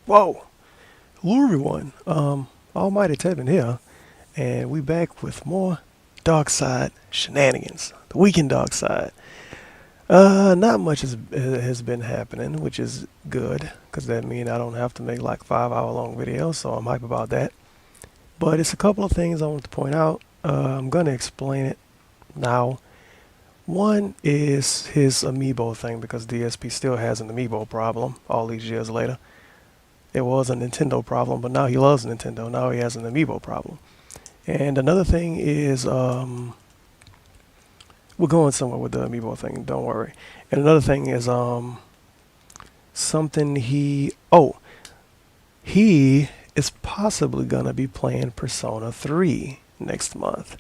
Whoa! Hello everyone. Almighty Tevin here, and we back with more DarkSyde shenanigans. The weekend DarkSyde. Not much has been happening, which is good, because that means I don't have to make like 5 hour long videos, so I'm hype about that. But it's a couple of things I want to point out. I'm gonna explain it now. One is his amiibo thing, because DSP still has an amiibo problem all these years later. It was a Nintendo problem, but now he loves Nintendo. Now he has an amiibo problem. And another thing is, we're going somewhere with the amiibo thing. Don't worry. And another thing is, something he is possibly gonna be playing Persona 3 next month.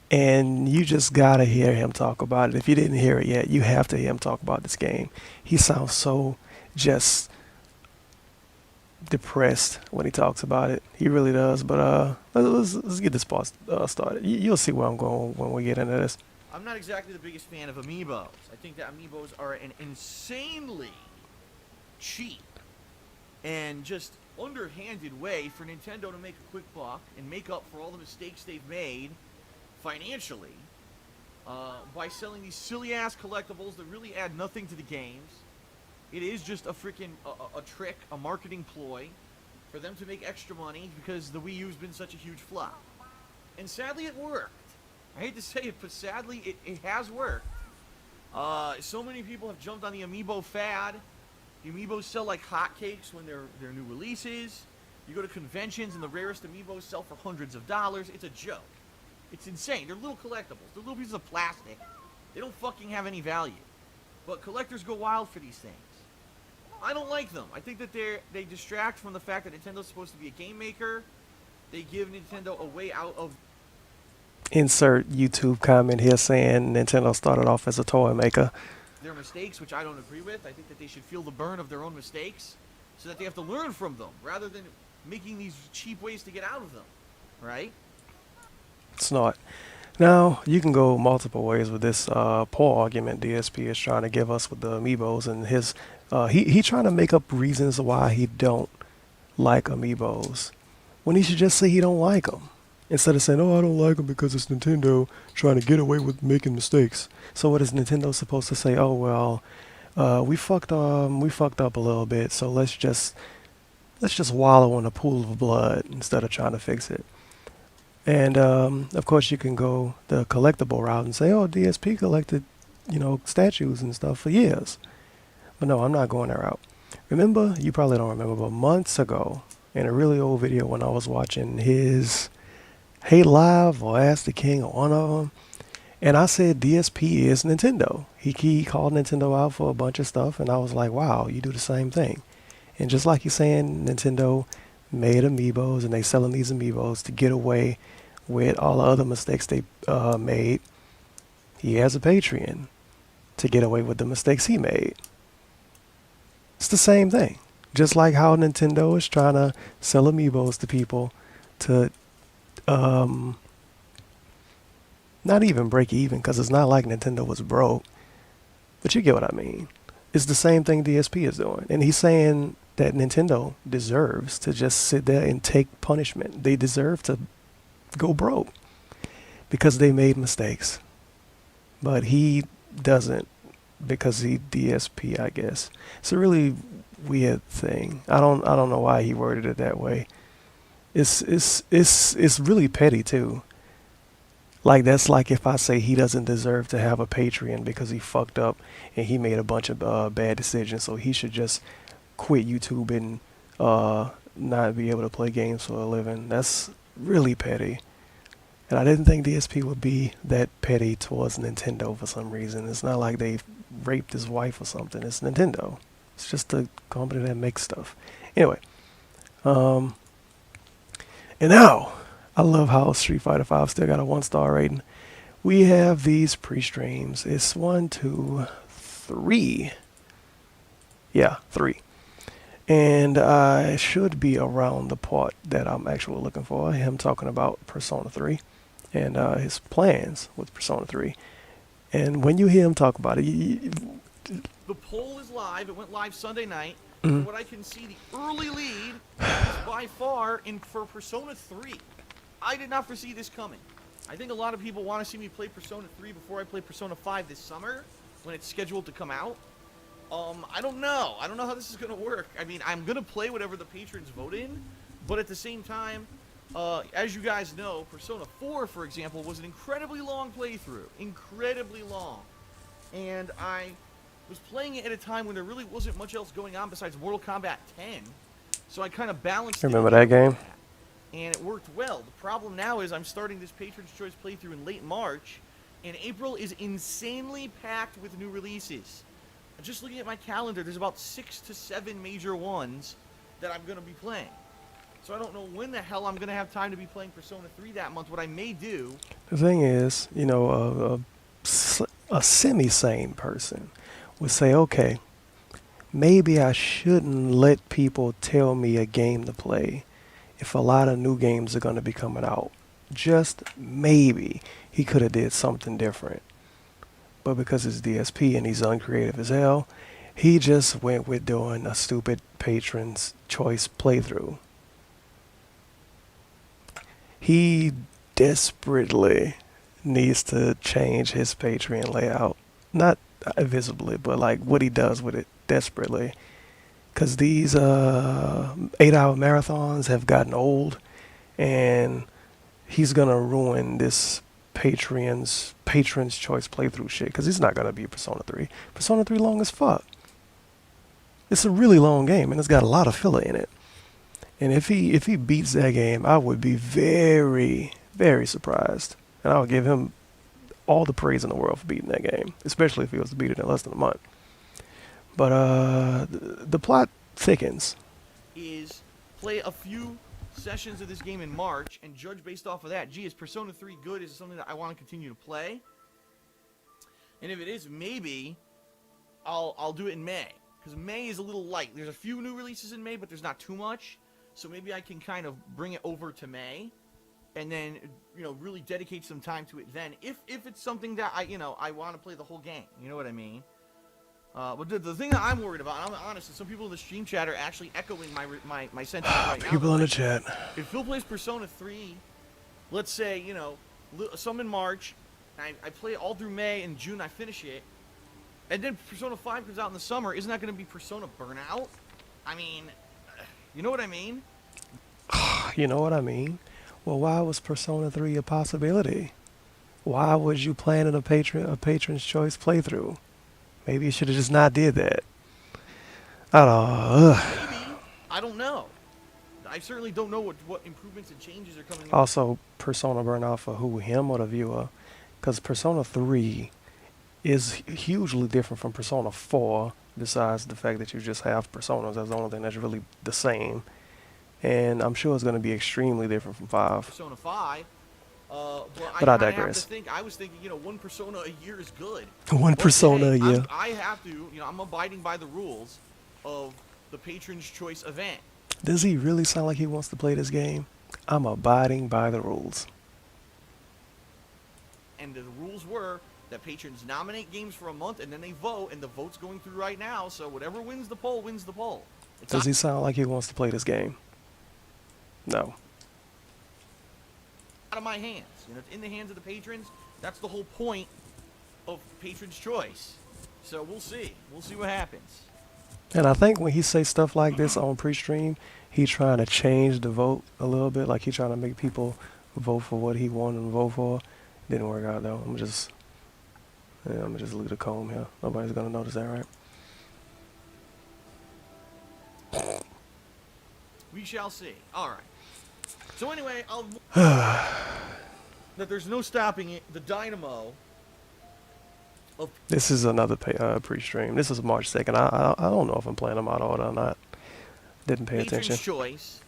And you just gotta hear him talk about it. If you didn't hear it yet, you have to hear him talk about this game. He sounds so just depressed when he talks about it. He really does. But let's get this part started. You'll see where I'm going when we get into this. I'm not exactly the biggest fan of amiibos. I think that amiibos are an insanely cheap and just underhanded way for Nintendo to make a quick buck and make up for all the mistakes they've made financially by selling these silly ass collectibles that really add nothing to the games. It is just a freaking a trick, a marketing ploy for them to make extra money because the Wii U's been such a huge flop. And sadly it worked. I hate to say it, but sadly it has worked. So many people have jumped on the amiibo fad. The amiibos sell like hotcakes when they're new releases. You go to conventions and the rarest amiibos sell for hundreds of dollars. It's a joke. It's insane. They're little collectibles. They're little pieces of plastic. They don't fucking have any value. But collectors go wild for these things. I don't like them. I think that they distract from the fact that Nintendo's supposed to be a game maker. They give Nintendo a way out of Insert YouTube comment here saying Nintendo started off as a toy maker. their mistakes, which I don't agree with. I think that they should feel the burn of their own mistakes so that they have to learn from them rather than making these cheap ways to get out of them. Right? It's not. Now, you can go multiple ways with this poor argument DSP is trying to give us with the amiibos, and his he trying to make up reasons why he don't like amiibos when he should just say he don't like them instead of saying, oh, I don't like them because it's Nintendo trying to get away with making mistakes. So what is Nintendo supposed to say? Oh well, we fucked up a little bit, so let's just wallow in a pool of blood instead of trying to fix it. And of course, you can go the collectible route and say, "Oh, DSP collected, statues and stuff for years." But no, I'm not going that route. Remember, you probably don't remember, but months ago, in a really old video when I was watching his Hey Live or Ask the King or one of them, and I said DSP is Nintendo. He called Nintendo out for a bunch of stuff, and I was like, "Wow, you do the same thing." And just like he's saying, Nintendo made amiibos, and they selling these amiibos to get away with all the other mistakes they made. He has a Patreon to get away with the mistakes he made. It's the same thing. Just like how Nintendo is trying to sell amiibos to people to not even break even, because it's not like Nintendo was broke. But you get what I mean. It's the same thing DSP is doing. And he's saying that Nintendo deserves to just sit there and take punishment. They deserve to go broke because they made mistakes. But he doesn't, because he DSP, I guess. It's a really weird thing. I don't know why he worded it that way. It's really petty too. Like, that's like if I say he doesn't deserve to have a Patreon because he fucked up and he made a bunch of bad decisions, so he should just quit YouTube and not be able to play games for a living. That's really petty. And I didn't think DSP would be that petty towards Nintendo for some reason. It's not like they raped his wife or something. It's Nintendo. It's just a company that makes stuff. Anyway, and now I love how Street Fighter V still got a 1-star rating. We have these pre-streams. It's 1, 2, 3. Yeah, 3. And I should be around the part that I'm actually looking for. Him talking about Persona 3 and his plans with Persona 3. And when you hear him talk about it, The poll is live. It went live Sunday night. Mm-hmm. From what I can see, the early lead is by far in for Persona 3. I did not foresee this coming. I think a lot of people want to see me play Persona 3 before I play Persona 5 this summer, when it's scheduled to come out. I don't know. I don't know how this is going to work. I mean, I'm going to play whatever the patrons vote in, but at the same time, as you guys know, Persona 4, for example, was an incredibly long playthrough. Incredibly long. And I was playing it at a time when there really wasn't much else going on besides Mortal Kombat 10, so I kind of balanced it. Remember that game? And it worked well. The problem now is I'm starting this Patron's Choice playthrough in late March, and April is insanely packed with new releases. Just looking at my calendar, there's about 6 to 7 major ones that I'm going to be playing. So I don't know when the hell I'm going to have time to be playing Persona 3 that month. What I may do... The thing is, you know, a semi-sane person would say, okay, maybe I shouldn't let people tell me a game to play if a lot of new games are going to be coming out. Just maybe he could have did something different. But because it's DSP and he's uncreative as hell, he just went with doing a stupid Patron's Choice playthrough. He desperately needs to change his Patreon layout. Not visibly, but like what he does with it desperately. Because these 8-hour marathons have gotten old, and he's going to ruin this Patron's Choice playthrough shit, because it's not going to be Persona 3. Persona 3 long as fuck. It's a really long game, and it's got a lot of filler in it. And if he beats that game, I would be very, very surprised. And I would give him all the praise in the world for beating that game, especially if he was to beat it in less than a month. But the plot thickens. Is play a few sessions of this game in March and judge based off of that. Gee, is Persona 3 good? Is it something that I want to continue to play? And if it is, maybe I'll do it in May, because May is a little light. There's a few new releases in May, but there's not too much. So maybe I can kind of bring it over to May, and then really dedicate some time to it then. If it's something that I want to play the whole game, you know what I mean? But the thing that I'm worried about, and I'm honest, is some people in the stream chat are actually echoing my sentiments right now. People in the chat. If Phil plays Persona 3, let's say, some in March, I play it all through May, and June I finish it, and then Persona 5 comes out in the summer, isn't that going to be Persona Burnout? I mean, you know what I mean? You know what I mean? Well, why was Persona 3 a possibility? Why was you planning a Patron's Choice playthrough? Maybe you should have just not did that. I don't know. Maybe. I don't know. I certainly don't know what improvements and changes are coming. Also, Persona Burnout for who? Him or the viewer? Because Persona 3 is hugely different from Persona 4, besides the fact that you just have personas. That's the only thing that's really the same. And I'm sure it's going to be extremely different from 5. Persona 5. But I digress. I was thinking, one Persona a year is good. One Persona a year. I have to, I'm abiding by the rules of the Patron's Choice event. Does he really sound like he wants to play this game? I'm abiding by the rules. And the rules were that patrons nominate games for a month, and then they vote, and the vote's going through right now, so whatever wins the poll, wins the poll. Does he sound like he wants to play this game? No. Out of my hands. It's in the hands of the patrons. That's the whole point of Patron's Choice. So we'll see. We'll see what happens. And I think when he says stuff like this on pre-stream, he's trying to change the vote a little bit. Like he's trying to make people vote for what he wanted to vote for. Didn't work out though. I'm gonna just leave the comb here. Nobody's gonna notice that, right? We shall see. All right. So anyway, that there's no stopping it. The dynamo of this is another pre-stream. This is March 2nd. I don't know if I'm playing them out or not. Didn't pay attention. Patron's Choice.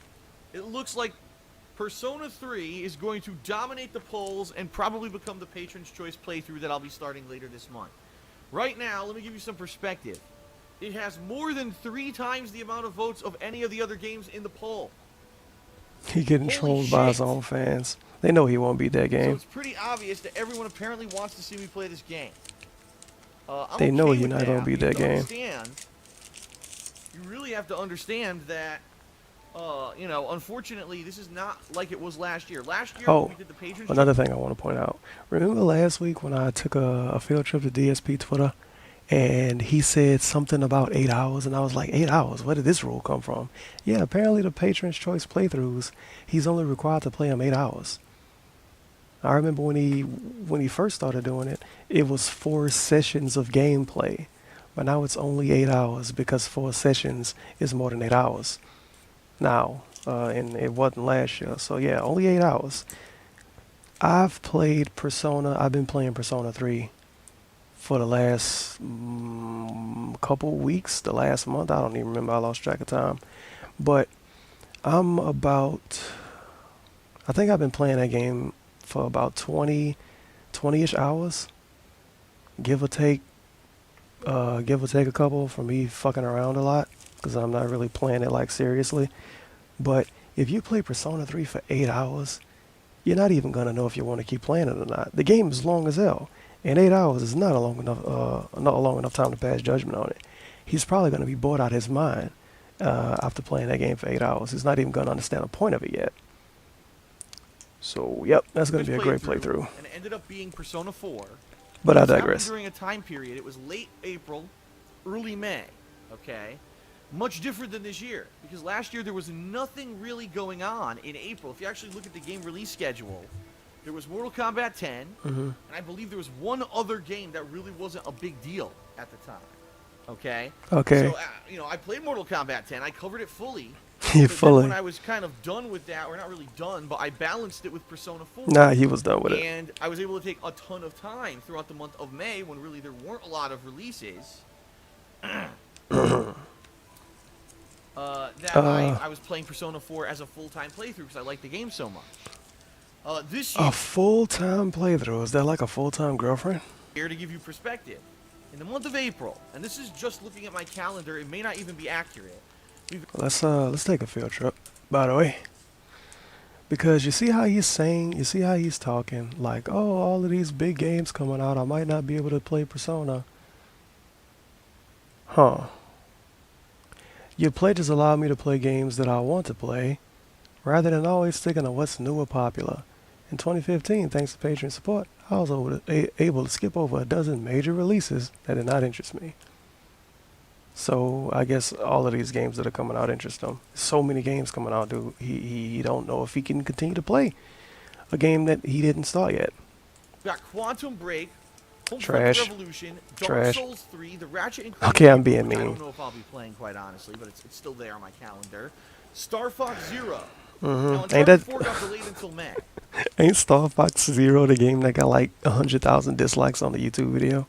It looks like Persona 3 is going to dominate the polls and probably become the Patron's Choice playthrough that I'll be starting later this month. Right now, let me give you some perspective. It has more than 3 times the amount of votes of any of the other games in the poll. He getting trolled by his own fans. They know he won't beat that game. So it's pretty obvious that everyone apparently wants to see me play this game. I'm They know okay you're with not gonna that. beat You have that to game. understand. You really have to understand that. You know, unfortunately, this is not like it was last year. Last year when Oh, we did the patrons another thing I want to point out. Remember last week when I took a field trip to DSP Twitter and he said something about 8 hours, and I was like, 8 hours? Where did this rule come from? Yeah, apparently the Patron's Choice playthroughs, he's only required to play them 8 hours. I remember when he first started doing it, it was 4 sessions of gameplay, but now it's only 8 hours because 4 sessions is more than 8 hours now, and it wasn't last year. So yeah, only 8 hours. I've played Persona. I've been playing Persona 3 for the last couple weeks, the last month. I don't even remember. I lost track of time. But I'm about, I think I've been playing that game for about 20-ish hours, give or take, a couple for me fucking around a lot because I'm not really playing it like seriously. But if you play Persona 3 for 8 hours, you're not even gonna know if you want to keep playing it or not. The game is long as hell, and 8 hours is not a long enough time to pass judgment on it. He's probably gonna be bored out of his mind after playing that game for 8 hours. He's not even gonna understand the point of it yet. So, yep, that's gonna be a great playthrough. and it ended up being Persona 4. But I It was happening digress. during a time period. It was late April, early May. Okay, much different than this year because last year there was nothing really going on in April. If you actually look at the game release schedule, there was Mortal Kombat 10, and I believe there was one other game that really wasn't a big deal at the time. Okay. Okay. So you know, I played Mortal Kombat 10. I covered it fully. You But then fully. when I was kind of done with that, or not really done, but I balanced it with Persona 4. Nah, he was done with it. And I was able to take a ton of time throughout the month of May when really there weren't a lot of releases. I was playing Persona 4 as a full-time playthrough because I liked the game so much. This A full-time playthrough? Is that like a full-time girlfriend? year, to give you perspective, in the month of April, and this is just looking at my calendar, it may not even be accurate. Let's take a field trip, by the way. Because you see how he's saying, you see how he's talking, like, oh, all of these big games coming out, I might not be able to play Persona. Huh. Your pledges allow me to play games that I want to play, rather than always sticking to what's new or popular. In 2015, thanks to Patreon support, I was able to skip over a dozen major releases that did not interest me. So I guess all of these games that are coming out interest him. So many games coming out, dude. He don't know if he can continue to play a game that he didn't start yet. Got Quantum Break, Home Trash. Revolution, Dark Trash. Souls 3, the Ratchet and Clank. Okay, I'm being which I mean. don't know if I'll be playing, quite honestly, but it's still there on my calendar. Star Fox Zero. Now, Ain't Uncharted that 4 got delayed until May. ain't Star Fox Zero the game that got like 100,000 dislikes on the YouTube video?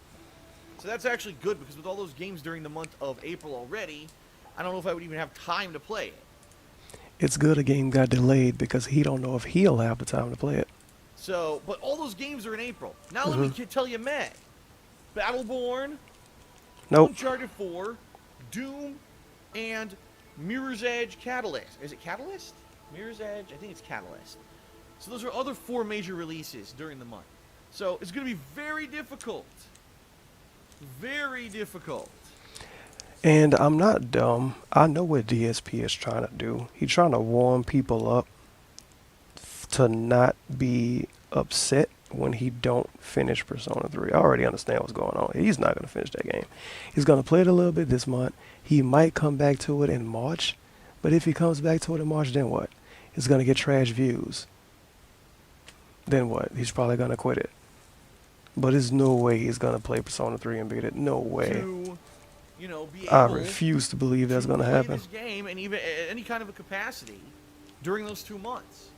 So that's actually good because with all those games during the month of April already, I don't know if I would even have time to play it. It's good a game got delayed because he don't know if he'll have the time to play it. So, but all those games are in April. Now let me tell you May. Battleborn, Nope. Uncharted 4, Doom, and Mirror's Edge Catalyst. Is it Catalyst? Mirror's Edge? I think it's Catalyst. So those are other 4 major releases during the month. So it's going to be very difficult. Very difficult. And I'm not dumb. I know what DSP is trying to do. He's trying to warm people up to not be upset when he don't finish Persona 3. I already understand what's going on. He's not going to finish that game. He's going to play it a little bit this month. He might come back to it in March. But if he comes back to it in March, then what? He's going to get trash views. Then what? He's probably going to quit it. But there's no way he's going to play Persona 3 and beat it. No way. To, you know, be able I refuse to believe that's going to play happen. this game and even any kind of a capacity during those 2 months.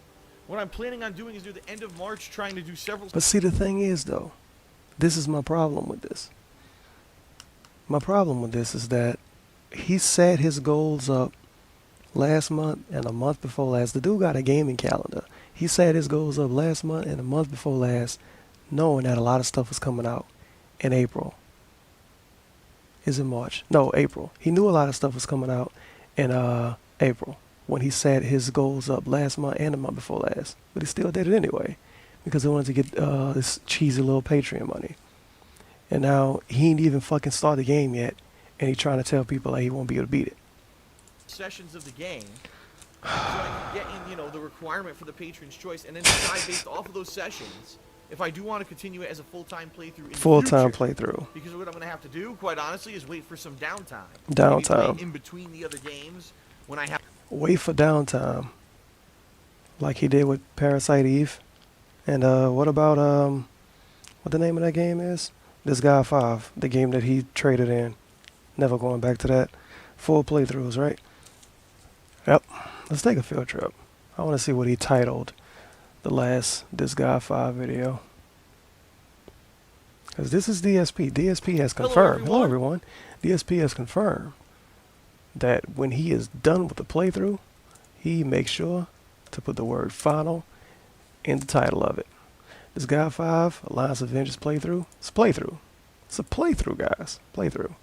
What I'm planning on doing is near the end of March trying to do several. But see, the thing is, though, this is my problem with this. My problem with this is that he set his goals up last month and a month before last. The dude got a gaming calendar. He set his goals up last month and a month before last, knowing that a lot of stuff was coming out in April. Is it March? No, April. He knew a lot of stuff was coming out in April when he set his goals up last month and the month before last. But he still did it anyway because he wanted to get this cheesy little Patreon money. And now he ain't even fucking start the game yet, and he trying to tell people like he won't be able to beat it. Sessions of the game, so I can get in, you know, the requirement for the patron's choice, and then decide based off of those sessions if I do want to continue it as a full-time playthrough in the Full-time future. playthrough. Because what I'm going to have to do, quite honestly, is wait for some downtime. Downtime. Maybe play in between the other games when I have. Wait for downtime. Like he did with Parasite Eve. And what about what the name of that game is? This Guy 5, the game that he traded in. Never going back to that. Full playthroughs, right? Yep. Let's take a field trip. I want to see what he titled the last This Guy 5 video. Because this is DSP. DSP has confirmed. Hello, everyone. DSP has confirmed that when he is done with the playthrough, he makes sure to put the word final in the title of it. This Guy 5, Alliance of Vengeance playthrough. It's a playthrough. It's a playthrough, guys. Playthrough.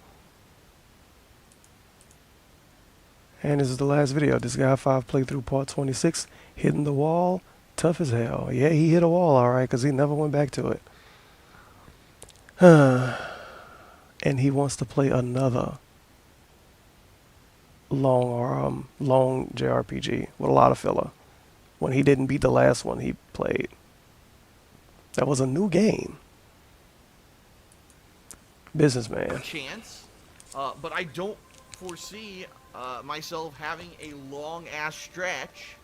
And this is the last video. This Guy 5 playthrough part 26. Hitting the wall. Tough as hell. Yeah, he hit a wall alright because he never went back to it. And he wants to play another long JRPG with a lot of filler. When he didn't beat the last one he played. That was a new game. Businessman. Chance, but I don't foresee myself having a long ass stretch.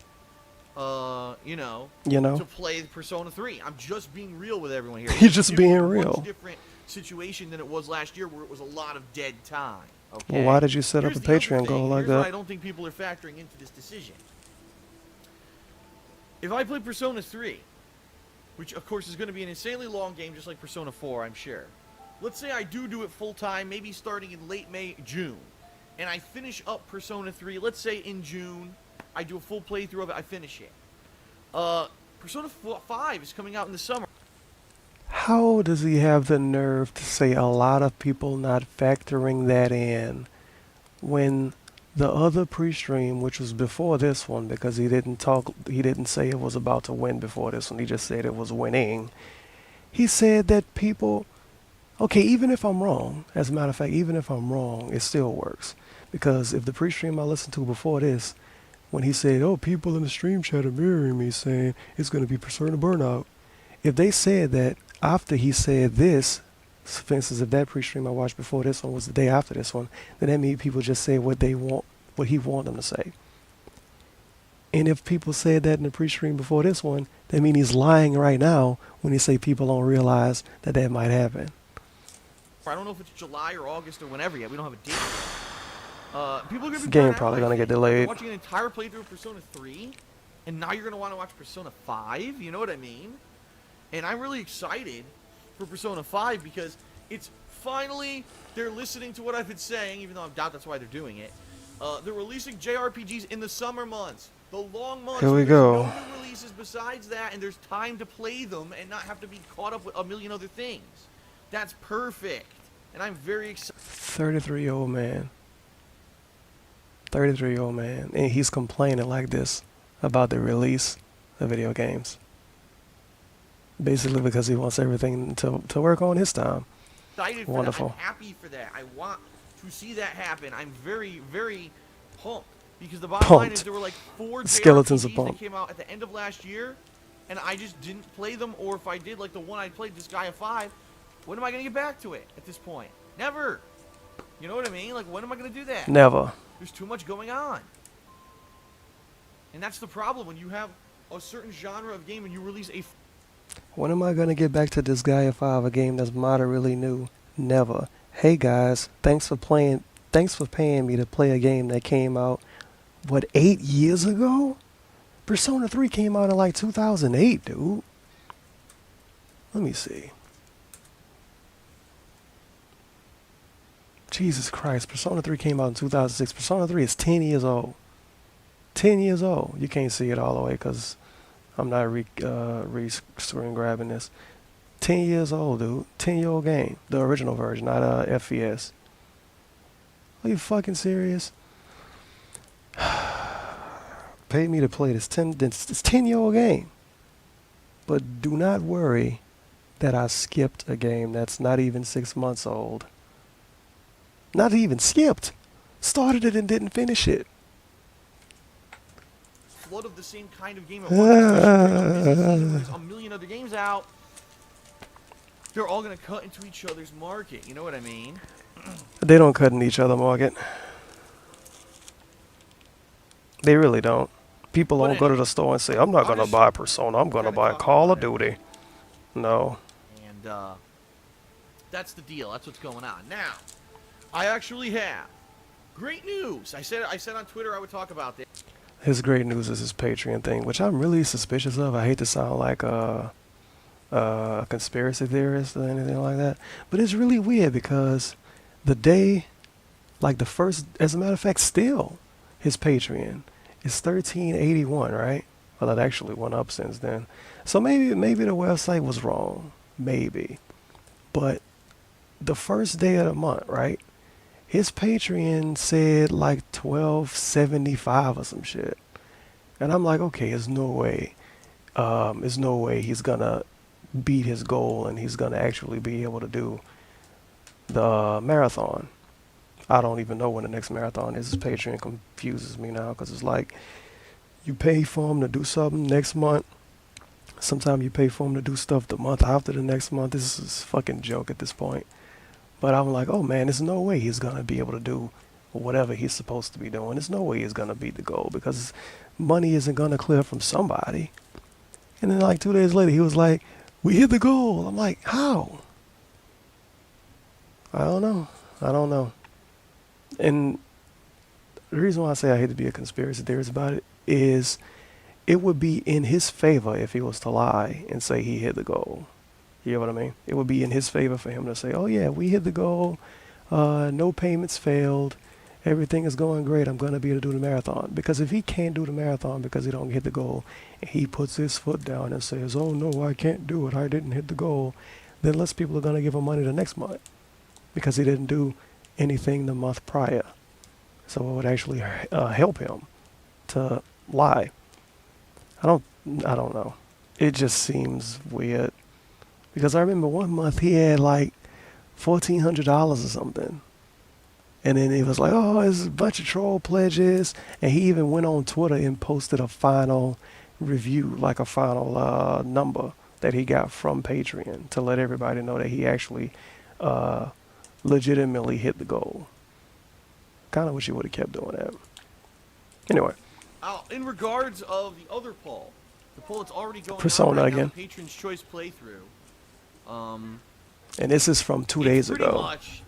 You know, to play Persona 3. I'm just being real with everyone here. He's just being real. Much different situation than it was last year, where it was a lot of dead time. Okay. Well, why did you set up a Patreon goal like that? I don't think people are factoring into this decision. If I play Persona 3, which of course is going to be an insanely long game, just like Persona 4, I'm sure. Let's say I do it full time, maybe starting in late May, June, and I finish up Persona 3. Let's say in June, I do a full playthrough of it. I finish it. Persona 5 is coming out in the summer. How does he have the nerve to say a lot of people not factoring that in when the other pre-stream, which was before this one, because he didn't say it was about to win before this one, he just said it was winning. He said that people, okay, even if I'm wrong, as a matter of fact, even if I'm wrong, it still works. Because if the pre-stream I listened to before this, when he said, oh, people in the stream chat are mirroring me saying it's going to be Persona Burnout. If they said that after he said this, for instance, if that pre-stream I watched before this one was the day after this one, then that means people just say what they want, what he want them to say. And if people said that in the pre-stream before this one, that means he's lying right now when he say people don't realize that that might happen. I don't know if it's July or August or whenever yet. We don't have a date yet. People are gonna be game probably gonna get delayed. You're watching an entire playthrough of Persona 3, and now you're gonna want to watch Persona 5. You know what I mean? And I'm really excited for Persona 5 because it's finally they're listening to what I've been saying, even though I doubt that's why they're doing it. They're releasing JRPGs in the summer months, the long months. Here we go. No new releases besides that, and there's time to play them and not have to be caught up with a million other things. That's perfect, and I'm very excited. 33-year-old man. 33-year-old man, and he's complaining like this about the release of video games. Basically because he wants everything to work on his time. Excited Wonderful. For that. I'm happy for that. I want to see that happen. I'm very, very pumped because the bottom line is there were like 4 Skeletons JRPGs are pumped. that came out at the end of last year, and I just didn't play them. Or if I did, like the one I played, this guy of 5, when am I gonna get back to it at this point? Never. You know what I mean? Like, when am I gonna do that? Never. There's too much going on. And that's the problem when you have a certain genre of game and you release a... When am I going to get back to this Gaia 5, a game that's moderately new? Never. Hey guys, thanks for paying me to play a game that came out, what, 8 years ago? Persona 3 came out in like 2008, dude. Let me see. Jesus Christ, Persona 3 came out in 2006. Persona 3 is 10 years old. 10 years old. You can't see it all the way because I'm not screen grabbing this. 10 years old, dude. 10-year-old game. The original version, not FPS. Are you fucking serious? Pay me to play this. It's 10-year-old game. But do not worry. that I skipped a game that's not even 6 months old. Not even skipped. Started it and didn't finish it. Flood of the same kind of game at once, especially during a busy season when there's a million other games out. They're all going to cut into each other's market. You know what I mean? They don't cut in each other market. They really don't. People But don't go to anyway, the store and say, I'm not going to buy Persona, I'm going to kinda buy talking Call of about it. Duty. No. And that's the deal. That's what's going on. Now, I actually have great news. I said on Twitter I would talk about this. His great news is his Patreon thing, which I'm really suspicious of. I hate to sound like a conspiracy theorist or anything like that, but it's really weird because the day, like the first, as a matter of fact, still his Patreon is 1381, right? Well, it actually went up since then. So maybe the website was wrong, maybe, but the first day of the month, right? His Patreon said like 1275 or some shit. And I'm like, okay, there's no way. There's no way he's gonna beat his goal and he's gonna actually be able to do the marathon. I don't even know when the next marathon is. His Patreon confuses me now because it's like you pay for him to do something next month. Sometimes you pay for him to do stuff the month after the next month. This is a fucking joke at this point. But I'm like, oh man, there's no way he's gonna be able to do whatever he's supposed to be doing. There's no way he's gonna beat the goal because money isn't gonna clear from somebody. And then like 2 days later, he was like, we hit the goal. I'm like, how? I don't know. I don't know. And the reason why I say I hate to be a conspiracy theorist about it is it would be in his favor if he was to lie and say he hit the goal. You know what I mean? It would be in his favor for him to say, oh yeah, we hit the goal. No payments failed. Everything is going great. I'm going to be able to do the marathon. Because if he can't do the marathon because he don't hit the goal, and he puts his foot down and says, oh no, I can't do it. I didn't hit the goal. Then less people are going to give him money the next month because he didn't do anything the month prior. So it would actually help him to lie. I don't know. It just seems weird. Because I remember one month he had like $1,400 or something. And then he was like, oh, it's a bunch of troll pledges. And he even went on Twitter and posted a final review, like a final number that he got from Patreon to let everybody know that he actually legitimately hit the goal. Kind of wish he would have kept doing that. Anyway. In regards of the other poll, the poll that's already going Persona on right again. now, the Patron's Choice playthrough. And this is from 2 days pretty ago. Much,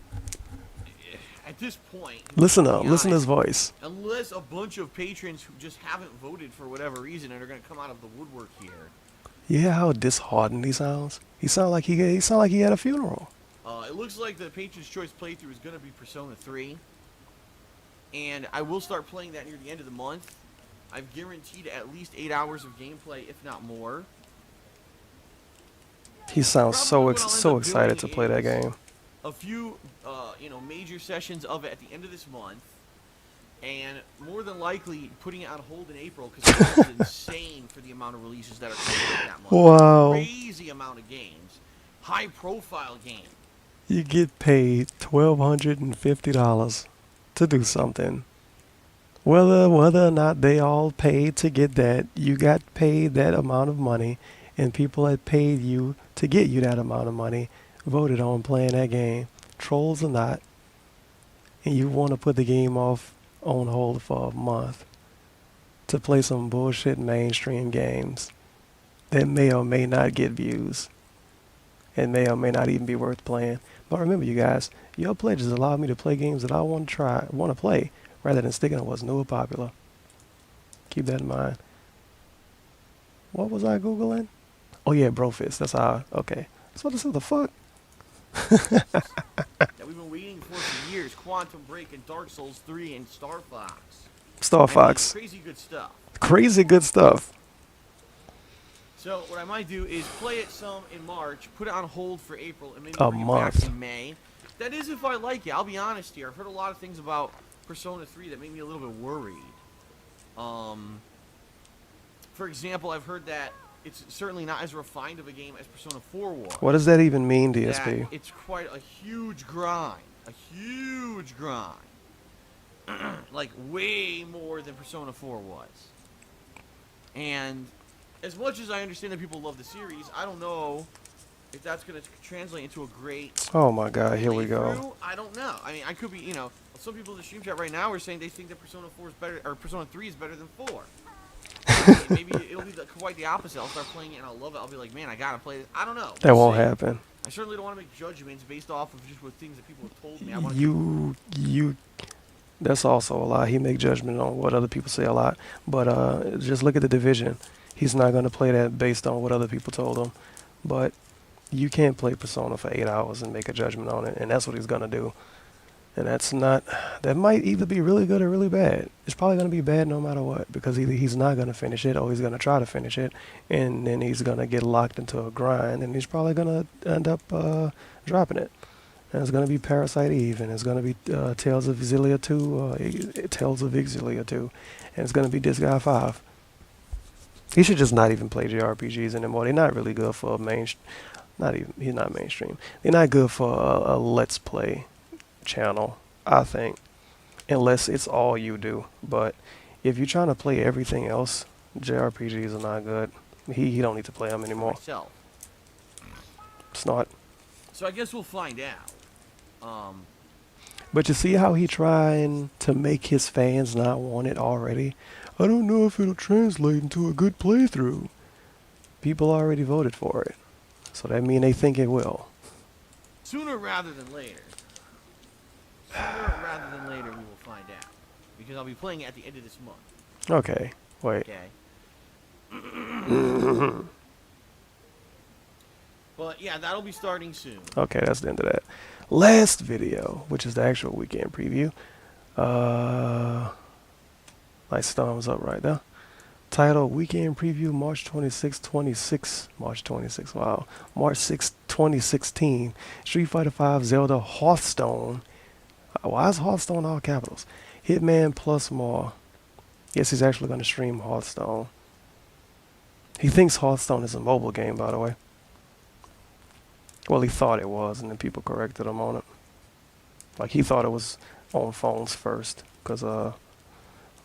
at this point, Listen to up. be Listen to his honest, voice. unless a bunch of patrons who just haven't voted for whatever reason and are going to come out of the woodwork here. You hear how disheartened he sounds? He sound like he had a funeral. It looks like the Patron's Choice playthrough is going to be Persona 3. And I will start playing that near the end of the month. I've guaranteed at least 8 hours of gameplay, if not more. He sounds so excited to play that game. A few, major sessions of it at the end of this month, and more than likely putting it on hold in April because it's insane for the amount of releases that are coming out that month. Wow. Crazy amount of games, high-profile games. You get paid $1,250 to do something. Whether or not they all paid to get that, you got paid that amount of money, and people that paid you to get you that amount of money voted on playing that game, trolls or not, and you want to put the game off on hold for a month to play some bullshit mainstream games that may or may not get views and may or may not even be worth playing. But remember, you guys, your pledges allow me to play games that I want to play, rather than sticking on what's new or popular. Keep that in mind. What was I Googling? Oh yeah, Brofist. That's how. Okay. That's what the fuck. That we've been waiting for years. Quantum Break and Dark Souls 3 and Star Fox. Star Fox. Crazy good stuff. Crazy good stuff. So what I might do is play it some in March, put it on hold for April, and maybe A bring it month. back in May. That is if I like it. I'll be honest here. I've heard a lot of things about Persona 3 that make me a little bit worried. For example, I've heard that it's certainly not as refined of a game as Persona 4 was. What does that even mean, That DSP? it's quite a huge grind. A huge grind. Like, way more than Persona 4 was. And as much as I understand that people love the series, I don't know if that's going to translate into a great Oh my God, here we go. playthrough. I don't know. I mean, I could be, some people in the stream chat right now are saying they think that Persona 4 is better, or Persona 3 is better than 4. Maybe it'll be quite the opposite. I'll start playing it and I'll love it. I'll be like, man, I gotta play this. I don't know. That We'll won't see. happen. I certainly don't want to make judgments based off of just what things that people have told me. I want You. That's also a lie. He make judgment on what other people say a lot. But just look at the Division. He's not going to play that based on what other people told him. But you can't play Persona for 8 hours and make a judgment on it, and that's what he's going to do. And that might either be really good or really bad. It's probably going to be bad no matter what, because either he's not going to finish it or he's going to try to finish it, and then he's going to get locked into a grind, and he's probably going to end up dropping it. And it's going to be Parasite Eve, and it's going to be Tales of Xillia 2, Tales of Xillia 2, and it's going to be Disgaea 5. He should just not even play JRPGs anymore. They're not really good for he's not mainstream. They're not good for a Let's Play channel, I think, unless it's all you do. But if you're trying to play everything else, JRPGs are not good. He don't need to play them anymore. myself. It's not. So I guess we'll find out. But you see how he trying to make his fans not want it already? I don't know if it'll translate into a good playthrough. People already voted for it, so that means they think it will. Sooner rather than later. Sooner rather than later, we will find out. Because I'll be playing it at the end of this month. Okay, wait. Okay. But yeah, that'll be starting soon. Okay, that's the end of that. Last video, which is the actual weekend preview. Nice thumbs up right there. Title, Weekend Preview, March 26, wow. March 6, 2016. Street Fighter V, Zelda, Hearthstone. Why is Hearthstone all capitals? Hitman plus more. Yes, he's actually going to stream Hearthstone. He thinks Hearthstone is a mobile game, by the way. Well, he thought it was, and then people corrected him on it. Like, he thought it was on phones first, because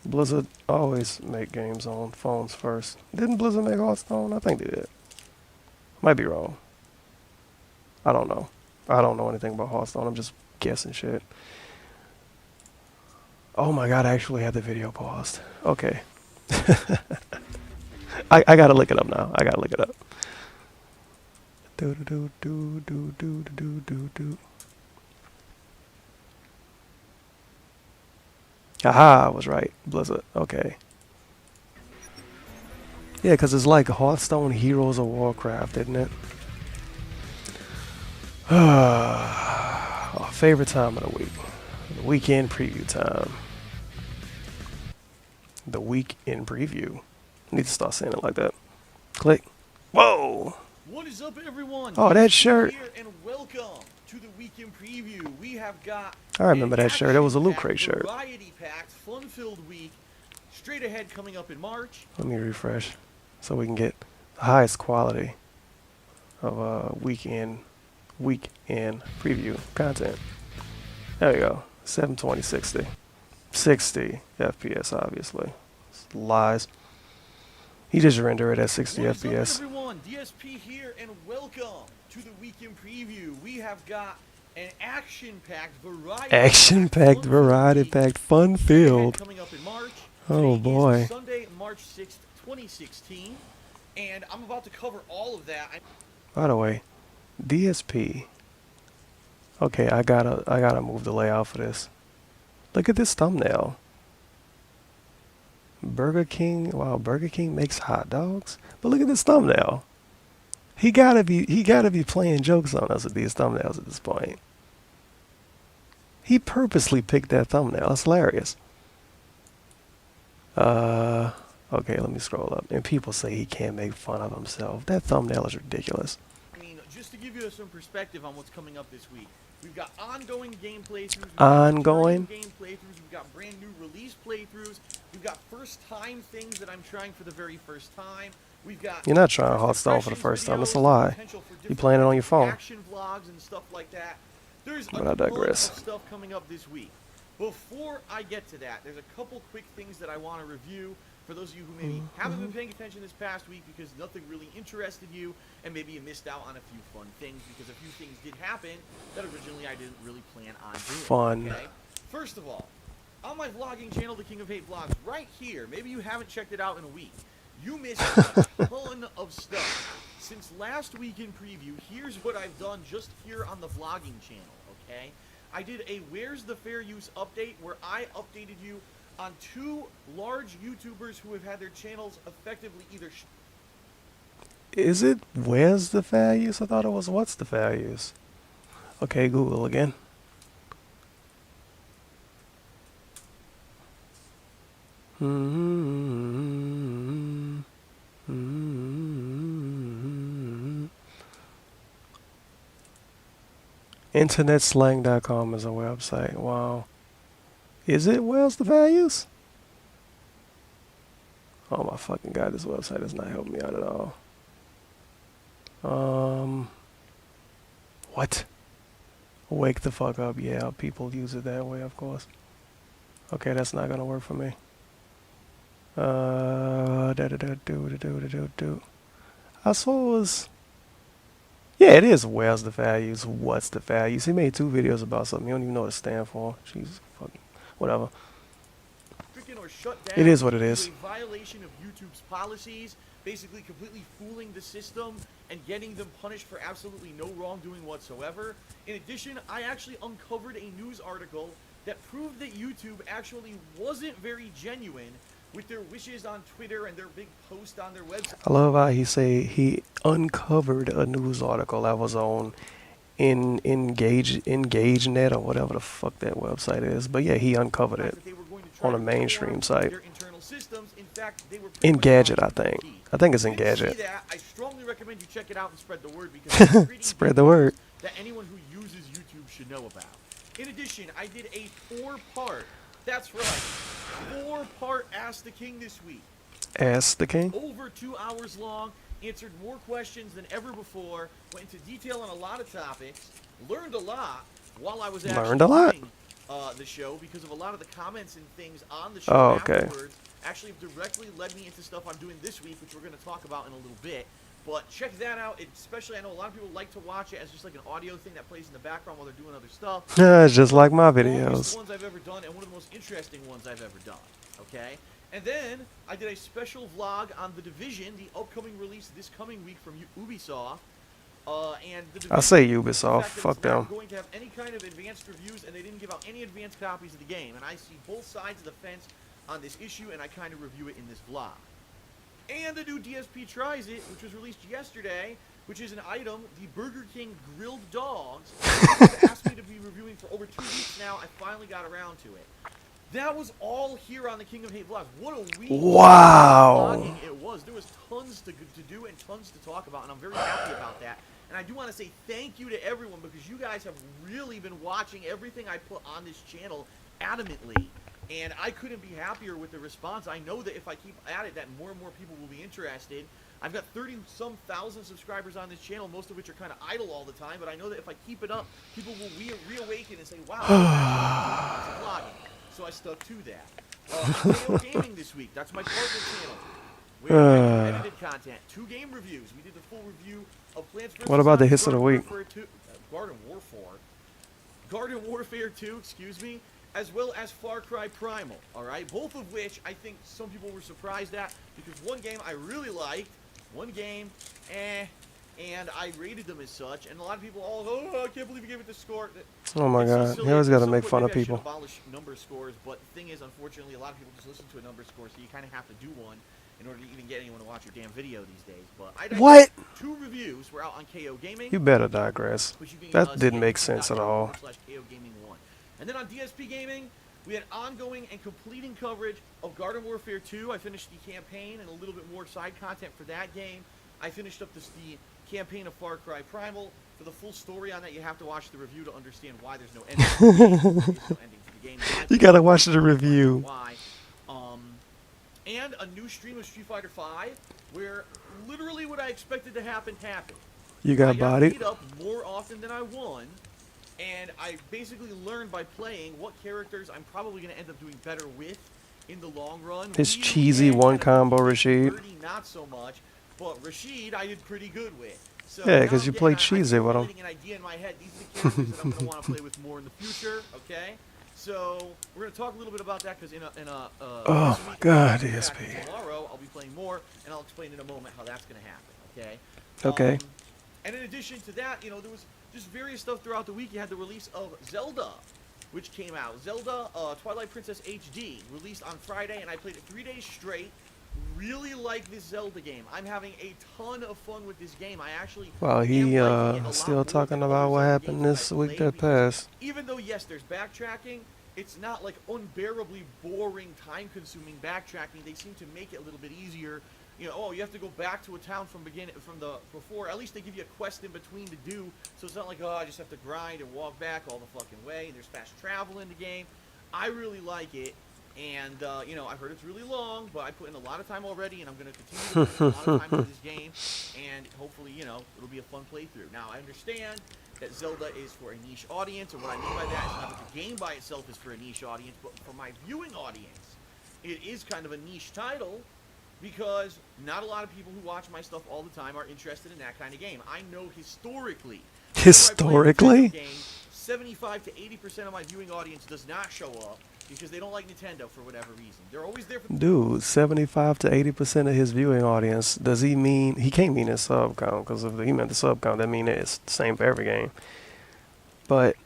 Blizzard always make games on phones first. Didn't Blizzard make Hearthstone? I think they did. Might be wrong. I don't know. I don't know anything about Hearthstone. I'm just guessing shit. Oh my God, I actually had the video paused. Okay. I gotta look it up now. I gotta look it up. Aha, I was right. Blizzard. Okay. Yeah, because it's like Hearthstone Heroes of Warcraft, isn't it? Our favorite time of the week. The weekend preview time. The weekend preview. I need to start saying it like that. Click. Whoa! What is up, everyone? Oh, that shirt. Here and welcome to the weekend preview. We have got. I remember that shirt. That was a Loot Crate shirt. Variety-packed, fun-filled week. Straight ahead, coming up in March. Let me refresh, so we can get the highest quality of weekend preview content. There we go. 720, 60. 60 FPS, obviously. It's lies. He just rendered it at 60 What is FPS. up, everyone? DSP here, and welcome to the weekend preview. We have got an action-packed, variety-packed, fun-filled. Coming up in March. Oh boy. Is Sunday, March 6th, 2016, and I'm about to cover all of that. By the way, DSP. Okay, I gotta move the layout for this. Look at this thumbnail. Burger King. Wow, Burger King makes hot dogs. But look at this thumbnail. He gotta be playing jokes on us with these thumbnails at this point. He purposely picked that thumbnail. That's hilarious. Okay, let me scroll up. And people say he can't make fun of himself. That thumbnail is ridiculous. I mean, just to give you some perspective on what's coming up this week, we've got ongoing game playthroughs. Ongoing? Game playthroughs. We've got brand new release playthroughs. We've got first time things that I'm trying for the very first time. We've got You're not trying first Hearthstone for the impressions first time. That's a videos, lie. potential for You different playing it on your phone. action vlogs and stuff like that. There's a But I ton digress. of stuff coming up this week. Before I get to that, there's a couple quick things that I want to review for those of you who maybe haven't been paying attention this past week because nothing really interested you, and maybe you missed out on a few fun things because a few things did happen that originally I didn't really plan on doing. Fun. Okay? First of all, on my vlogging channel, The King of Hate Vlogs, right here, maybe you haven't checked it out in a week, you missed a ton of stuff. Since last week in preview, here's what I've done just here on the vlogging channel, okay? I did a Where's the Fair Use update where I updated you on two large YouTubers who have had their channels effectively either... Is it Where's the Fair Use? I thought it was What's the Fair Use? Okay, Google again. InternetSlang.com is a website. Wow. Is it Where's the Fair Use? Oh my fucking god, this website is not helping me out at all. What? Wake the fuck up. Yeah, people use it that way, of course. Okay, that's not gonna work for me. I suppose. Yeah, it is Where's the Fair Use? What's the Fair Use? He made 2 videos about something. You don't even know what it stands for. Jesus fucking whatever. Or shut down. It is what it is. A violation of YouTube's policies, basically completely fooling the system and getting them punished for absolutely no wrongdoing whatsoever. In addition, I actually uncovered a news article that proved that YouTube actually wasn't very genuine with their wishes on Twitter and their big post on their website. I love how he uncovered a news article that was on EngageNet or whatever the fuck that website is. But yeah, he uncovered it on a mainstream site. Their internal systems. In fact, they were Engadget, I think. I think it's Engadget. Engadget. I strongly recommend you check it out and spread the word because it's Spread the word. that anyone who uses YouTube should know about. In addition, I did a 4-part, that's right, 4-part Ask the King this week. Ask the King? Over 2 hours long, answered more questions than ever before, went into detail on a lot of topics, learned a lot while I was actually doing the show because of a lot of the comments and things on the show afterwards actually directly led me into stuff I'm doing this week, which we're going to talk about in a little bit. But check that out. Especially, I know a lot of people like to watch it as just like an audio thing that plays in the background while they're doing other stuff. Yeah, it's just like my One of the videos. ones I've ever done and one of the most interesting ones I've ever done. Okay? And then I did a special vlog on The Division, the upcoming release this coming week from Ubisoft. And the Division, I say the Ubisoft. fact that Fuck it's not them. going to have any kind of advanced reviews, and they didn't give out any advanced copies of the game. And I see both sides of the fence on this issue, and I kind of review it in this vlog. And the new DSP Tries It, which was released yesterday, which is an item, the Burger King grilled dogs, have asked me to be reviewing for over 2 weeks now. I finally got around to it. That was all here on the King of Hate Vlogs. What a week! Wow. Vlogging it was. There was tons to do and tons to talk about, and I'm very happy about that. And I do want to say thank you to everyone because you guys have really been watching everything I put on this channel adamantly. And I couldn't be happier with the response. I know that if I keep at it, that more and more people will be interested. I've got 30-some thousand subscribers on this channel, most of which are kind of idle all the time. But I know that if I keep it up, people will reawaken and say, wow, I'm vlogging. So I stuck to that. KO Gaming this week. That's my partner channel. We're edited content. 2 game reviews. We did the full review of Plants vs. What about the Zombies hits of the week? Garden Warfare 2, excuse me, as well as Far Cry Primal, alright? Both of which I think some people were surprised at, because one game I really liked, one game, and I rated them as such, and a lot of people all, oh, I can't believe you gave it the score. Oh my god, he always got to make fun of people. Abolish number scores, but the thing is, unfortunately, a lot of people just listen to a number score, so you kind of have to do one in order to even get anyone to watch your damn video these days. But I what? 2 reviews were out on KO Gaming. You better digress. That didn't make sense at all. KO Gaming 1. And then on DSP Gaming, we had ongoing and completing coverage of Garden Warfare 2. I finished the campaign and a little bit more side content for that game. I finished up the campaign of Far Cry Primal. For the full story on that, you have to watch the review to understand why there's no ending. There's no ending to the game. You gotta watch the review. Why? and a new stream of Street Fighter V, where literally what I expected to happen happened. You I got got bodied. beat up more often than I won, and I basically learned by playing what characters I'm probably going to end up doing better with in the long run. His Ryu, cheesy yeah, one kind of combo 50-50, Rashid. Birdie, not so much, but Rashid I did pretty good with. So Yeah, now because I'm you getting played I'm cheesy with him. formulating an idea in my head. These are the characters that I'm going to want to play with more in the future. Okay, so we're going to talk a little bit about that because Oh this my week, God, in DSP. fact, tomorrow I'll be playing more, and I'll explain in a moment how that's going to happen. Okay. Okay. And in addition to that, there was just various stuff throughout the week. You had the release of Zelda, which came out. Zelda Twilight Princess HD, released on Friday, and I played it 3 days straight. Really like this Zelda game. I'm having a ton of fun with this game. I actually Well, am he liking it a lot still more talking than about other what Zelda happened games this I've week played that because passed. even though, yes, there's backtracking, it's not like unbearably boring, time-consuming backtracking. They seem to make it a little bit easier. You have to go back to a town from before. At least they give you a quest in between to do, so it's not like, I just have to grind and walk back all the fucking way. And there's fast travel in the game. I really like it, and I've heard it's really long, but I put in a lot of time already, and I'm going to continue to put in a lot of time into this game, and hopefully, it'll be a fun playthrough. Now, I understand that Zelda is for a niche audience, and what I mean by that is not that the game by itself is for a niche audience, but for my viewing audience, it is kind of a niche title, because not a lot of people who watch my stuff all the time are interested in that kind of game. I know historically, Historically? 75 to 80% of my viewing audience does not show up because they don't like Nintendo for whatever reason. They're always there for Dude, 75 to 80% of his viewing audience, does he mean, he can't mean his sub count, because if he meant the sub count, that mean it's the same for every game. But,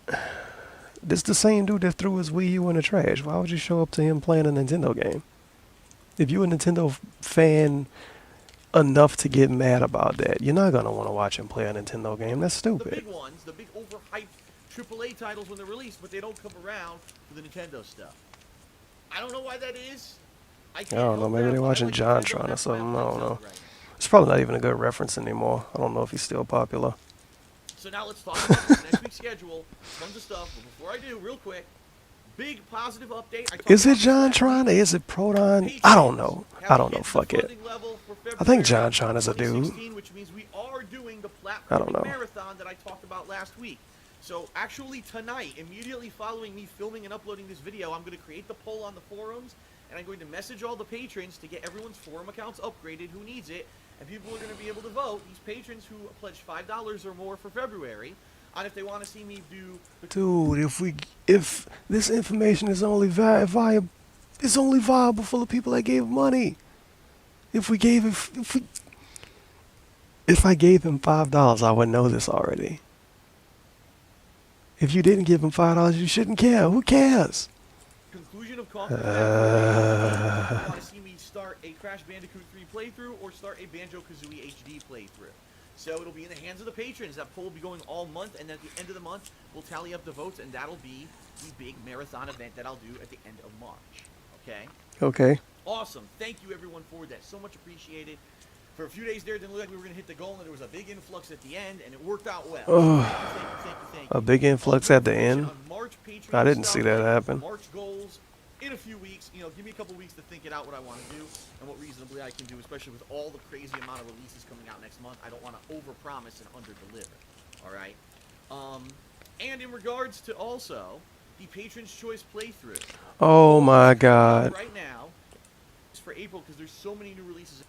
this the same dude that threw his Wii U in the trash. Why would you show up to him playing a Nintendo game? If you're a Nintendo fan enough to get mad about that, you're not going to want to watch him play a Nintendo game. That's the stupid. big ones, the big overhyped AAA titles when they're released, but they don't come around for the Nintendo stuff. I don't know why that is. I don't know, maybe they're watching JonTron or something, I don't know. Right. It's probably not even a good reference anymore. I don't know if he's still popular. So now let's talk about this next week's schedule. Tons of stuff, but before I do, real quick, big positive update. Is it JonTron or is it Proton? I don't know. I don't know. Fuck it. I think JonTron is a dude. Which means we are doing the I don't know. platforming marathon that I talked about last week. So actually tonight, immediately following me filming and uploading this video, I'm going to create the poll on the forums, and I'm going to message all the patrons to get everyone's forum accounts upgraded who needs it, and people are going to be able to vote, these patrons who pledged $5 or more for February, on if they want to see me do... Dude, if this information is only viable, it's only viable for the people that gave money. If I gave him $5, I would know this already. If you didn't give him $5, you shouldn't care. Who cares? Conclusion of Coffee February. You want to see me start a Crash Bandicoot 3 playthrough or start a Banjo-Kazooie HD playthrough. So it'll be in the hands of the patrons. That poll will be going all month, and at the end of the month, we'll tally up the votes, and that'll be the big marathon event that I'll do at the end of March. Okay? Okay. Awesome. Thank you, everyone, for that. So much appreciated. For a few days there, it didn't look like we were going to hit the goal, and there was a big influx at the end, and it worked out well. Thank you. A big influx at the end? I didn't see that happen. March goals in a few weeks. Give me a couple weeks to think it out what I want to do and what reasonably I can do, especially with all the crazy amount of releases coming out next month. I don't want to overpromise and underdeliver. All right? And in regards to also the Patron's Choice playthrough. Oh my God. Right now, it's for April because there's so many new releases.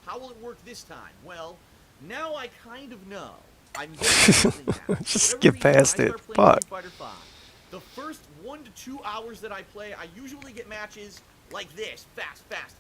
How will it work this time? Well, now I kind of know. I'm getting now. Just skip past it. Fuck. The first 1 to 2 hours that I play, I usually get matches like this. Fast.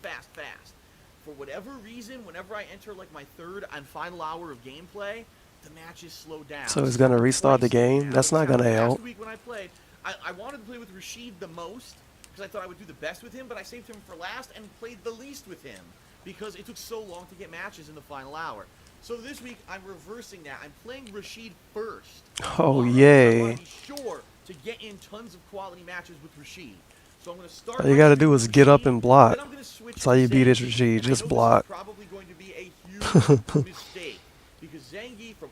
For whatever reason, whenever I enter like my third and final hour of gameplay, the matches slow down. So he's gonna restart the game? That's not gonna help. Last week when I played, I wanted to play with Rashid the most because I thought I would do the best with him, but I saved him for last and played the least with him because it took so long to get matches in the final hour. So this week, I'm reversing that. I'm playing Rashid first. Oh, yay. I want to be sure to get in tons of quality matches with Rashid. So I'm going to start. All you gotta do is get up and block. That's how you beat this Rashid. Just block. This is probably going to be a huge mistake because Zangief, from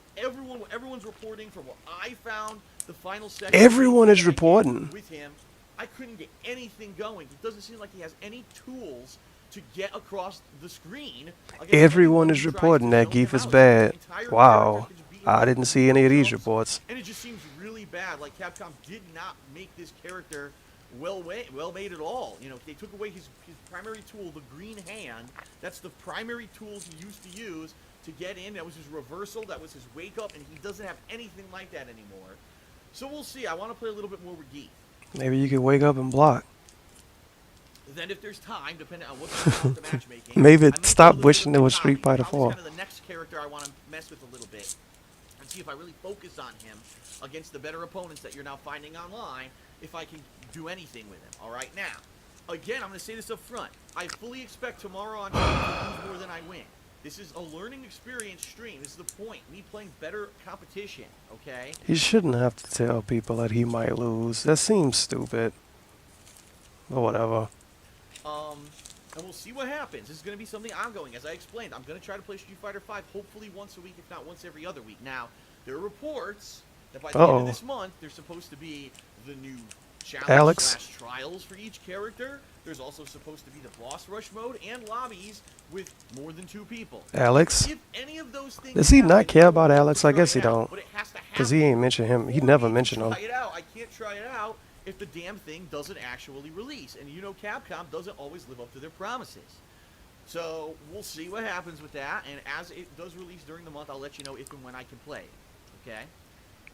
what everyone's reporting, from what I found, the final section. Everyone is reporting. With him, I couldn't get anything going. It doesn't seem like he has any tools to get across the screen. Everyone is reporting that Geef is bad. Wow. I didn't see any of these reports. And it just seems really bad. Like, Capcom did not make this character well made at all. You know, they took away his primary tool, the green hand. That's the primary tool he used to use to get in. That was his reversal. That was his wake up. And he doesn't have anything like that anymore. So we'll see. I want to play a little bit more with Geef. Maybe you could wake up and block. Then if there's time, depending on what's going on with the matchmaking. Maybe stop wishing there was Street Fighter 4. Kind of the next character I want to mess with a little bit. And see if I really focus on him against the better opponents that you're now finding online, if I can do anything with him. All right, now, again, I'm going to say this up front. I fully expect tomorrow on stream to lose more than I win. This is a learning experience stream. This is the point. Me playing better competition, okay? You shouldn't have to tell people that he might lose. That seems stupid. But whatever. And we'll see what happens. This is going to be something ongoing. As I explained, I'm going to try to play Street Fighter 5 hopefully once a week, if not once every other week. Now, there are reports that by the end of this month, there's supposed to be the new challenge/trials for each character. There's also supposed to be the boss rush mode and lobbies with more than 2 people. Alex? If any of those things Does he not care about Alex? I guess he don't. don't. Because he ain't mentioned him. He never mentioned him. I can't try it out if the damn thing doesn't actually release. And you know Capcom doesn't always live up to their promises. So we'll see what happens with that. And as it does release during the month, I'll let you know if and when I can play it. Okay?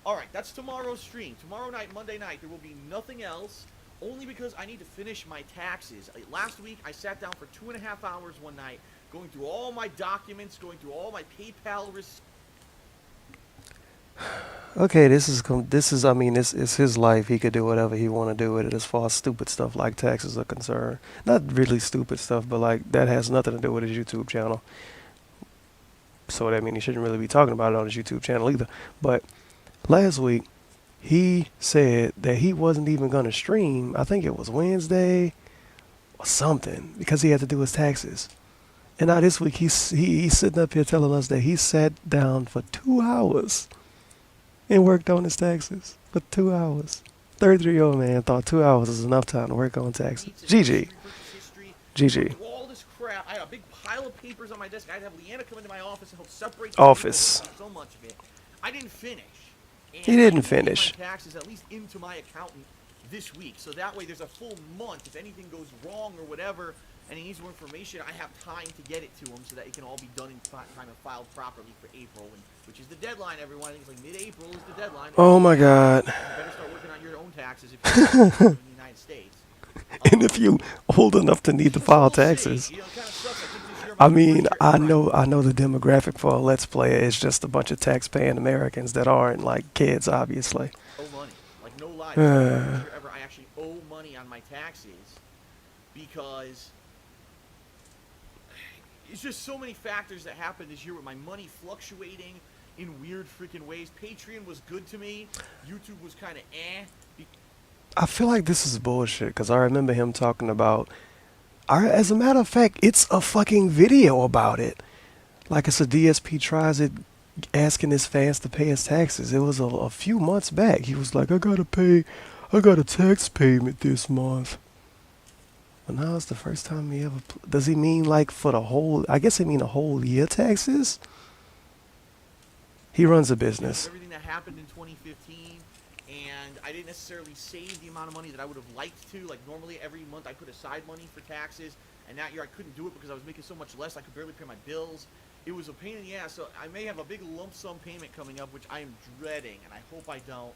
Alright, that's tomorrow's stream. Tomorrow night, Monday night, there will be nothing else. Only because I need to finish my taxes. Last week, I sat down for 2.5 hours one night, going through all my documents, going through all my PayPal receipts. Okay, this is I mean, it's his life. He could do whatever he want to do with it as far as stupid stuff like taxes are concerned. Not really stupid stuff, but like that has nothing to do with his YouTube channel. So that means he shouldn't really be talking about it on his YouTube channel either. But last week, he said that he wasn't even going to stream. I think it was Wednesday or something because he had to do his taxes. And now this week, he's sitting up here telling us that he sat down for 2 hours and worked on his taxes for 2 hours. 33-year-old man thought 2 hours is enough time to work on taxes. GG. GG. All this crap. I had a big pile of papers on my desk. I had to have Leanna come into my office and help separate office. So much of it. I didn't finish. And he didn't finish. My taxes at least into my accountant this week. So that way there's a full month. If anything goes wrong or whatever, and he needs more information, I have time to get it to him so that it can all be done in time and filed properly for April, which is the deadline, everyone. I think it's like mid-April is the deadline. Oh my God. You better start working on your own taxes if you're in the United States. And if you old enough to need to file taxes. I mean, I know the demographic for a Let's Player is just a bunch of tax-paying Americans that aren't like kids, obviously. Owe money. Like, no lie. I actually owe money on my taxes because it's just so many factors that happened this year with my money fluctuating in weird freaking ways. Patreon was good to me. YouTube was kind of eh. I feel like this is bullshit because I remember him talking about, as a matter of fact, it's a fucking video about it. Like it's a DSP tries it, asking his fans to pay his taxes. It was a few months back. He was like, I got a tax payment this month. But now it's the first time he ever, does he mean like for the whole, I guess he mean a whole year taxes? He runs a business. Everything that happened in 2015, and I didn't necessarily save the amount of money that I would have liked to. Like normally every month I put aside money for taxes, and that year I couldn't do it because I was making so much less. I could barely pay my bills. It was a pain in the ass. So I may have a big lump sum payment coming up, which I am dreading, and I hope I don't.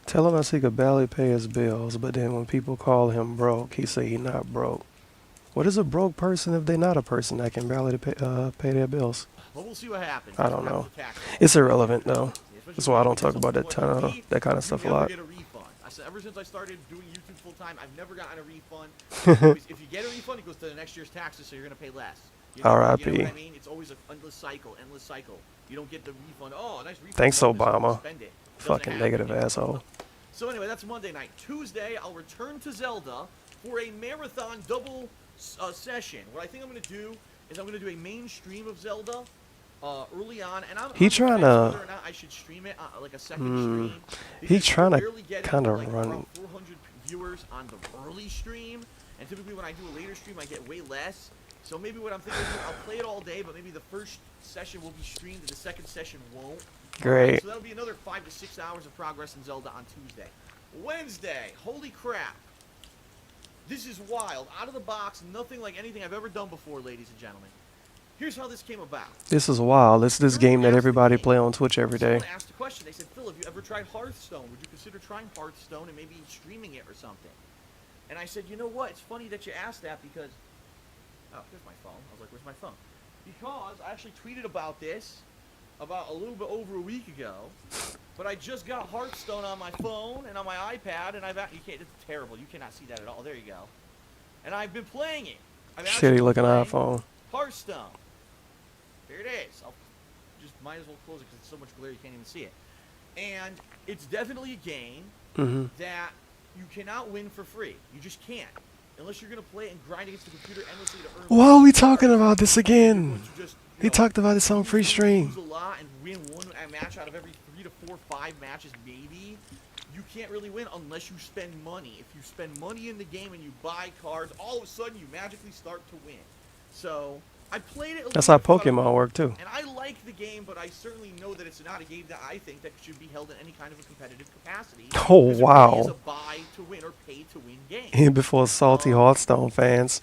Telling us he could barely pay his bills, but then when people call him broke, he say he not broke. What is a broke person if they not a person that can barely pay their bills? Well, we'll see what happens. I don't know. It's irrelevant though. That's why I don't talk about that kind of stuff a lot. Get a refund. I said ever since I started doing YouTube full time, I've never gotten a refund. If you get a refund, it goes to the next year's taxes, so you're gonna pay less. R.I.P. You know what I mean? It's always an endless cycle. You don't get the refund. Oh, nice refund. Thanks, Obama. Spend it. Fucking negative asshole. So anyway, that's Monday night. Tuesday, I'll return to Zelda for a marathon double session. What I think I'm going to do is I'm going to do a main stream of Zelda early on, and I'm trying to, whether or not I should stream it like a second stream. He trying to kind of run. 400 viewers on the early stream, And typically when I do a later stream, I get way less. So maybe what I'm thinking is I'll play it all day, but maybe the first session will be streamed and the second session won't. Great. Right, so that'll be another 5 to 6 hours of progress in Zelda on Tuesday. Wednesday, holy crap. This is wild. Out of the box, nothing like anything I've ever done before, ladies and gentlemen. Here's how this came about. This is wild. It's this game that everybody play on Twitch every day. Someone asked a question. They said, Phil, have you ever tried Hearthstone? Would you consider trying Hearthstone and maybe streaming it or something? And I said, you know what? It's funny that you asked that because... Oh, here's my phone. I was like, where's my phone? Because I actually tweeted about this about a little bit over a week ago. But I just got Hearthstone on my phone and on my iPad, and you can't, it's terrible. You cannot see that at all. There you go. And I've been playing it. Shitty looking iPhone. Hearthstone. Here it is. I'll just might as well close it because it's so much glare you can't even see it. And it's definitely a game that you cannot win for free. You just can't. Unless you're going to play and grind against the computer endlessly to earn. Why are we talking about this again? He talked about this on free stream. Lose a lot and win one match out of every 3 to 4, 5 matches maybe. You can't really win unless you spend money. If you spend money in the game and you buy cards, all of a sudden you magically start to win. So I played it. That's how Pokemon work too. And I like the game, but I certainly know that it's not a game that I think that should be held in any kind of a competitive capacity. Oh wow! It's a buy to win or pay to win game. Here before salty Hearthstone fans.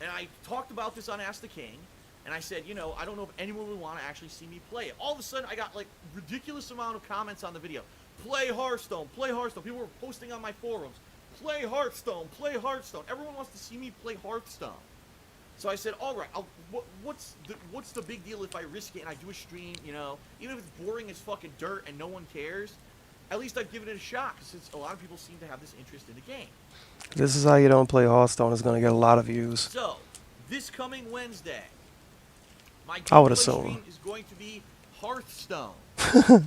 And I talked about this on Ask the King, and I said, you know, I don't know if anyone would want to actually see me play it. All of a sudden, I got like ridiculous amount of comments on the video. Play Hearthstone, play Hearthstone. People were posting on my forums. Play Hearthstone, play Hearthstone. Everyone wants to see me play Hearthstone. So I said, all right, what's the big deal if I risk it and I do a stream, you know? Even if it's boring as fucking dirt and no one cares, at least I've given it a shot because a lot of people seem to have this interest in the game. This is how you don't play Hearthstone. It's going to get a lot of views. So, this coming Wednesday, my I would gameplay assume stream is going to be Hearthstone.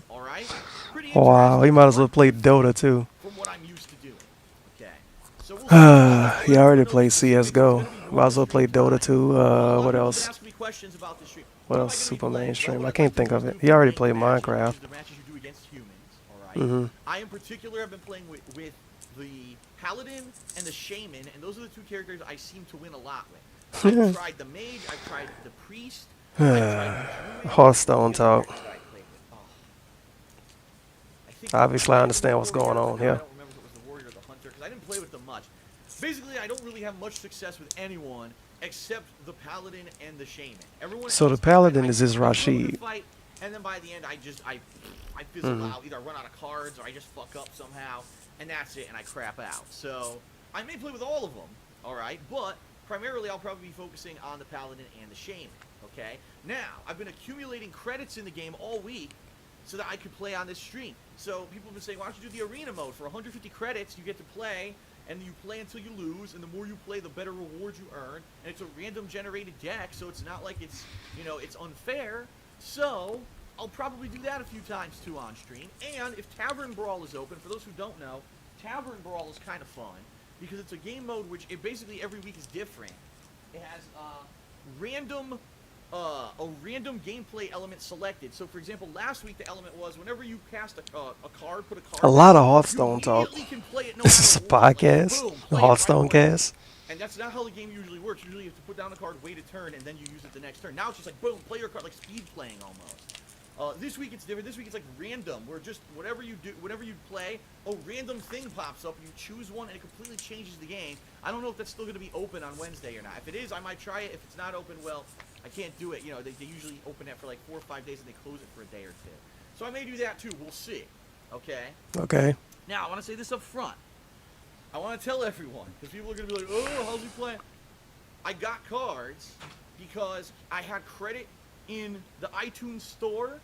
All right? Pretty Wow, he interesting might as well play Dota too. from what I'm used to doing. Okay. So we'll He already played CSGO. Might as well play Dota too. What else? Ask me questions about the stream. What am else? I gonna be Super playing? mainstream. Well, I what can't I'd like think to of do it. for He already playing played matches Minecraft. is the matches you do against humans. All right. I in particular have been playing with the Paladin and the Shaman, and those are the two characters I seem to win a lot with. I've tried the Mage, I've tried the Priest, I've tried the Druid. Hearthstone talk. Who did I play with? Oh. I think Obviously, I understand what's going on I here. don't remember if it was the Warrior or the Hunter, because I didn't play with them much. Basically, I don't really have much success with anyone except the Paladin and the Shaman. Everyone So the else, Paladin I is his do a little bit of Rashid. fight, and then by the end, I fizzle out. Either I run out of cards or I just fuck up somehow, and that's it, and I crap out. So I may play with all of them, all right, but primarily I'll probably be focusing on the Paladin and the Shaman, okay? Now, I've been accumulating credits in the game all week so that I could play on this stream. So people have been saying, why don't you do the arena mode? For 150 credits, you get to play, and you play until you lose, and the more you play, the better rewards you earn, and it's a random generated deck, so it's not like it's, you know, it's unfair. So I'll probably do that a few times too on stream. And if Tavern Brawl is open, for those who don't know, Tavern Brawl is kind of fun because it's a game mode which it basically every week is different. It has a random gameplay element selected. So for example, last week the element was whenever you cast a card, put a card. A lot of down, Hearthstone you talk. immediately can play it no This is a matter what. Like, podcast. boom, The play it right Hearthstone away. cast. And that's not how the game usually works. Usually you have to put down the card, wait a turn, and then you use it the next turn. Now it's just like, boom, play your card, like speed playing almost. This week it's different. This week it's like random, where just whatever you do, whatever you play, a random thing pops up, you choose one, and it completely changes the game. I don't know if that's still going to be open on Wednesday or not. If it is, I might try it. If it's not open, well, I can't do it. You know, they usually open it for like 4 or 5 days, and they close it for a day or two. So I may do that too. We'll see. Okay? Okay. Now, I want to say this up front. I want to tell everyone, because people are going to be like, oh, how's he playing? I got cards because I had credit in the iTunes store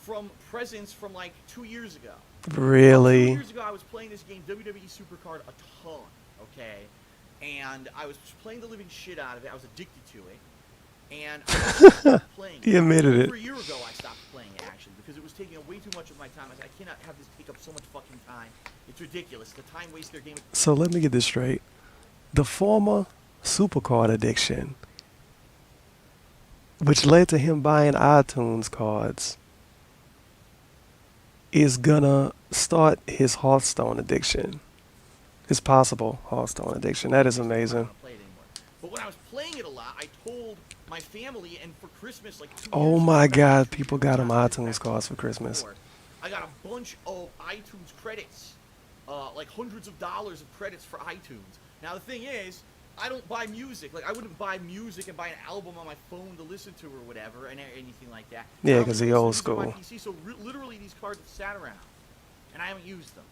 from presents from like 2 years ago. 2 Really? years ago, I was playing this game, WWE Supercard, a ton, okay? And I was playing the living shit out of it. I was addicted to it. And I stopped playing it. He admitted it. Over a year ago, I stopped playing it, actually, because it was taking up way too much of my time. I said, I cannot have this take up so much fucking time. It's ridiculous. The time waster game. So let me get this straight. The former Supercard addiction, which led to him buying iTunes cards, is gonna start his Hearthstone addiction. It's possible. Hearthstone addiction. That is I don't amazing. want to play it anymore. But when I was playing it a lot, I told my family, and for Christmas, like 2 Oh years ago, my I got my God, tree, people or got him not 2 years iTunes back, cards for 2 years Christmas. before. I got a bunch of iTunes credits, like hundreds of dollars of credits for iTunes. Now the thing is, I don't buy music. Like I wouldn't buy music and buy an album on my phone to listen to or whatever, and anything like that. Yeah, I because only he old listen to music on my school. PC, so literally these cards have sat around, and I haven't used them.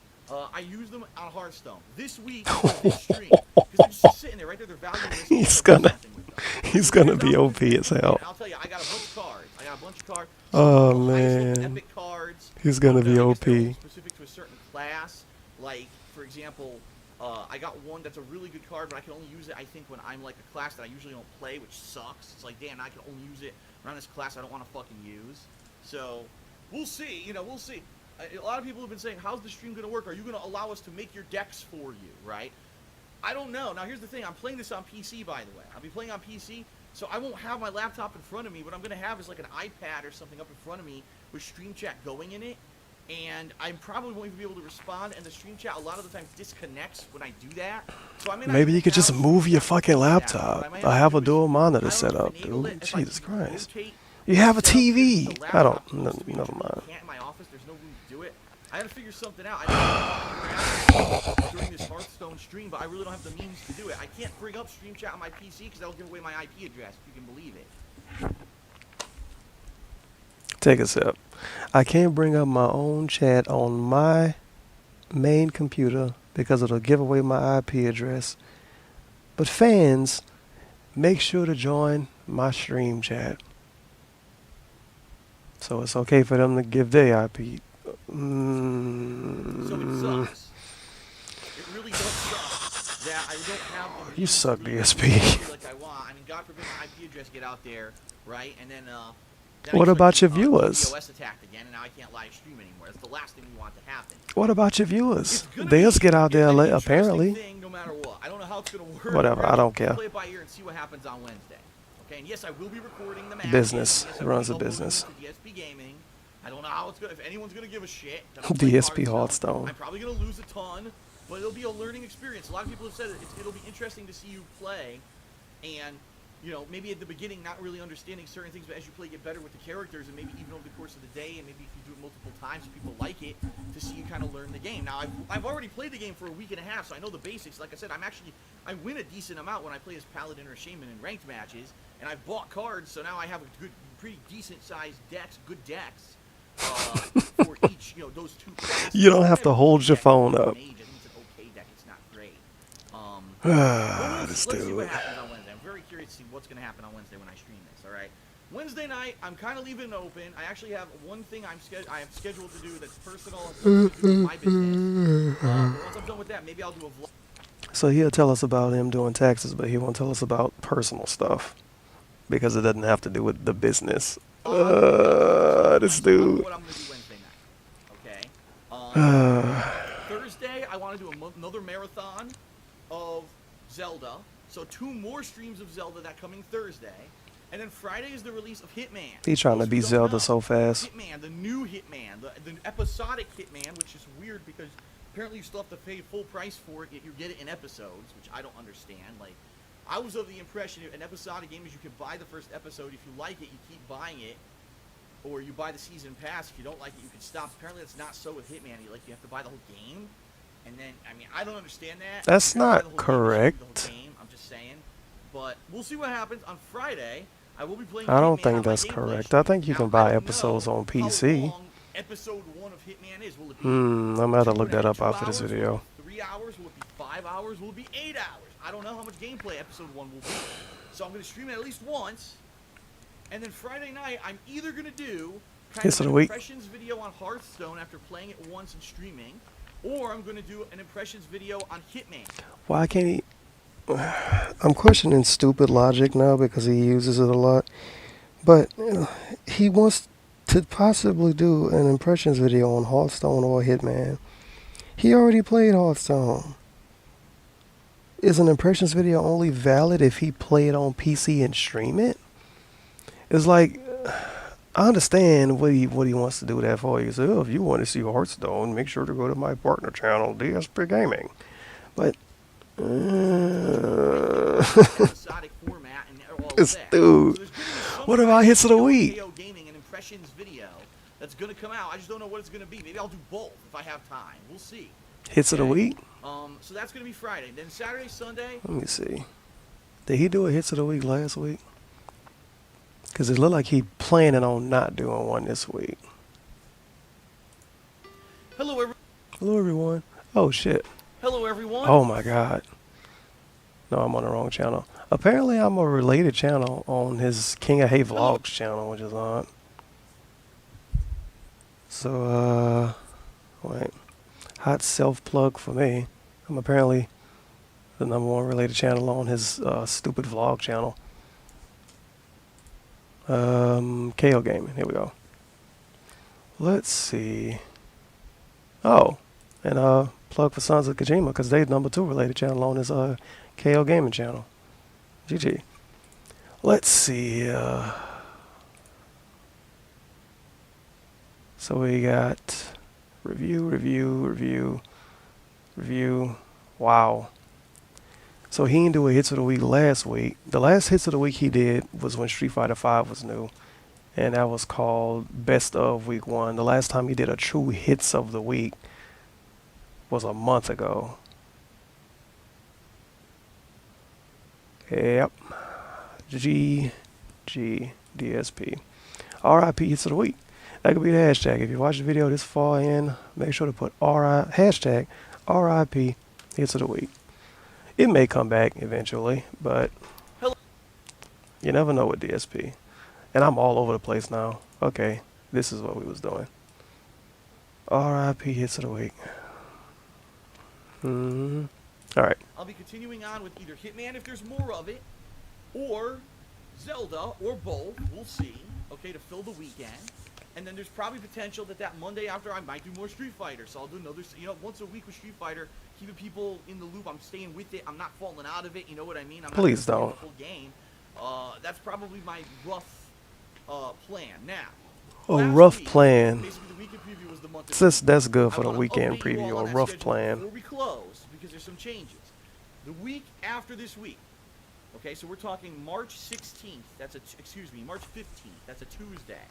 I use them on Hearthstone this week for this stream because they're just sitting there, right there. They're valueless. He's I'll do gonna, something with them. he's So gonna here's be how I'm OP gonna as do it. hell. And I'll tell you, I got a bunch of cards. I got a bunch of cards. Some Oh of the highest level man, epic cards. he's gonna be I guess they're OP. only specific to a certain class. Like, for example, I got one that's a really good card, but I can only use it, I think, when I'm like a class that I usually don't play, which sucks. It's like, damn, I can only use it around this class I don't want to fucking use. So, we'll see. You know, we'll see. A lot of people have been saying, how's the stream going to work? Are you going to allow us to make your decks for you, right? I don't know. Now, here's the thing. I'm playing this on PC, by the way. I'll be playing on PC, so I won't have my laptop in front of me. What I'm going to have is like an iPad or something up in front of me with Stream Chat going in it, and I probably won't even be able to respond, and the Stream Chat a lot of the time disconnects when I do that. So I may not Maybe even you could just have move your Stream Chat fucking like that. laptop. What I might I have have to a do is, dual I monitor don't set know up, if enable dude. it, if I Jesus can Christ. rotate You have a the setup. TV. The I don't. laptop needs to be Never truly mind. can't in my office. There's no room to do it. I had to figure something out. I don't during this Hearthstone stream, but I really don't have the means to do it. I can't bring up Stream Chat on my PC because that'll give away my IP address, if you can believe it. Take a sip. I can't bring up my own chat on my main computer because it'll give away my IP address. But fans, make sure to join my stream chat. So it's okay for them to give their IP. So it sucks. It really does suck that I don't have the You means suck, to be DSP. like I want. I mean, God forbid my IP address get out there, right? And then What I about start your getting, viewers? DOS attacked again, and now I can't live stream anymore. That's the last thing we want to happen. What about your viewers? It's gonna Theirs be get out there an interesting apparently. thing no matter what. I don't know how it's gonna work. Whatever, I don't care. Play it by ear and see what happens on Wednesday. Okay, and yes, I will be recording the matches. Business. Yes, It I will runs be a uploading business. to DSP Gaming. I don't know how it's gonna. If anyone's gonna give a shit, that I'm playing DSP Hearthstone, Hearthstone. I'm probably gonna lose a ton, but it'll be a learning experience. A lot of people have said it'll be interesting to see you play, and you know, maybe at the beginning not really understanding certain things, but as you play, get better with the characters, and maybe even over the course of the day, and maybe if you do it multiple times, people like it, to see you kind of learn the game. Now, I've already played the game for a week and a half, so I know the basics. Like I said, I win a decent amount when I play as Paladin or Shaman in ranked matches, and I've bought cards, so now I have a pretty decent sized decks, good decks, for each, you know, those two classes. You don't have to hold your phone up. I think it's an okay deck. It's not great. This Let's see what dude. happens on Wednesday. I'm very curious to see what's going to happen on Wednesday when I stream this. All right. Wednesday night, I'm kind of leaving it open. I actually have one thing I have scheduled to do that's personal and to do with my business. But once I'm done with that, maybe I'll do a vlog. So he'll tell us about him doing taxes, but he won't tell us about personal stuff because it doesn't have to do with the business. This dude. What I'm going to do Wednesday night. Okay. Thursday, I want to do another marathon of Zelda. So 2 more streams of Zelda that coming Thursday. And then Friday is the release of Hitman. He's trying to Those who beat don't Zelda know, so fast. Hitman, the new Hitman, the episodic Hitman, which is weird because apparently you still have to pay full price for it, yet you get it in episodes, which I don't understand. Like, I was of the impression an episodic game is you can buy the first episode. If you like it, you keep buying it. Or you buy the season pass. If you don't like it, you can stop. Apparently that's not so with Hitman. You have to buy the whole game. And then, I mean, I don't understand that. That's You gotta buy not the whole correct. Game, the whole game, I'm just saying. But we'll see what happens on Friday. I will be playing I don't Hitman think on my that's gameplay correct. stream. I think you Now, can I buy don't episodes know on how PC. long episode 1 of Hitman is. Will it be I'm gonna have to look that 2 up after this hours? video. Will it be 3 hours? Will it be 5 hours? Will it be 8 hours? I don't know how much gameplay episode 1 will be. So I'm going to stream it at least once. And then Friday night, I'm either going to do kind Hits of of an the week. impressions video on Hearthstone after playing it once and streaming, or I'm going to do an impressions video on Hitman. Why can't he? I'm questioning stupid logic now because he uses it a lot. But he wants to possibly do an impressions video on Hearthstone or Hitman. He already played Hearthstone. Is an impressions video only valid if he play it on PC and stream it? It's like, I understand what he wants to do that for. You say, oh, if you want to see Hearthstone, make sure to go to my partner channel, DSP Gaming. But episodic format and all of this that. dude. So there's going to be some What kind about hits of the week? KO gaming and impressions video that's going to come out. I just don't know what it's going to be. Maybe I'll do both if I have time. We'll see. Hits of the week? So that's going to be Friday. Then Saturday, Sunday. Let me see. Did he do a hits of the week last week? Because it looked like he planning on not doing one this week. Hello, everyone. Hello, everyone. Oh, shit. Hello, everyone. Oh, my God. No, I'm on the wrong channel. Apparently, I'm a related channel on his King of Hate Vlogs channel, which is odd. So, wait. Hot self-plug for me. I'm apparently the #1 related channel on his stupid vlog channel. KO Gaming. Here we go. Let's see. Oh, and plug for Sons of Kojima because they're #2 related channel on his KO Gaming channel. GG. Let's see. So we got review. Wow. So he didn't do a hits of the week last week. The last hits of the week he did was when Street Fighter V was new. And that was called Best of Week 1. The last time he did a true hits of the week was a month ago. Yep. DSP. RIP hits of the week. That could be the hashtag. If you watch the video this far in, make sure to put hashtag RIP hits of the week. It may come back eventually, but you never know with DSP. And I'm all over the place now. Okay, this is what we was doing. RIP hits of the week. All right. I'll be continuing on with either Hitman if there's more of it, or Zelda, or both. We'll see. Okay, to fill the weekend. And then there's probably potential that Monday after I might do more Street Fighter. So I'll do another, once a week with Street Fighter, keeping people in the loop. I'm staying with it. I'm not falling out of it. You know what I mean? I'm Please not don't. the full game. That's probably my rough plan. Now, A rough week, plan. basically the weekend preview was the month of That's good for I the wanna weekend update you all preview. on A that rough schedule plan. before we close, because there's some changes. The week after this week, okay, so we're talking March 16th. March 15th. That's a Tuesday.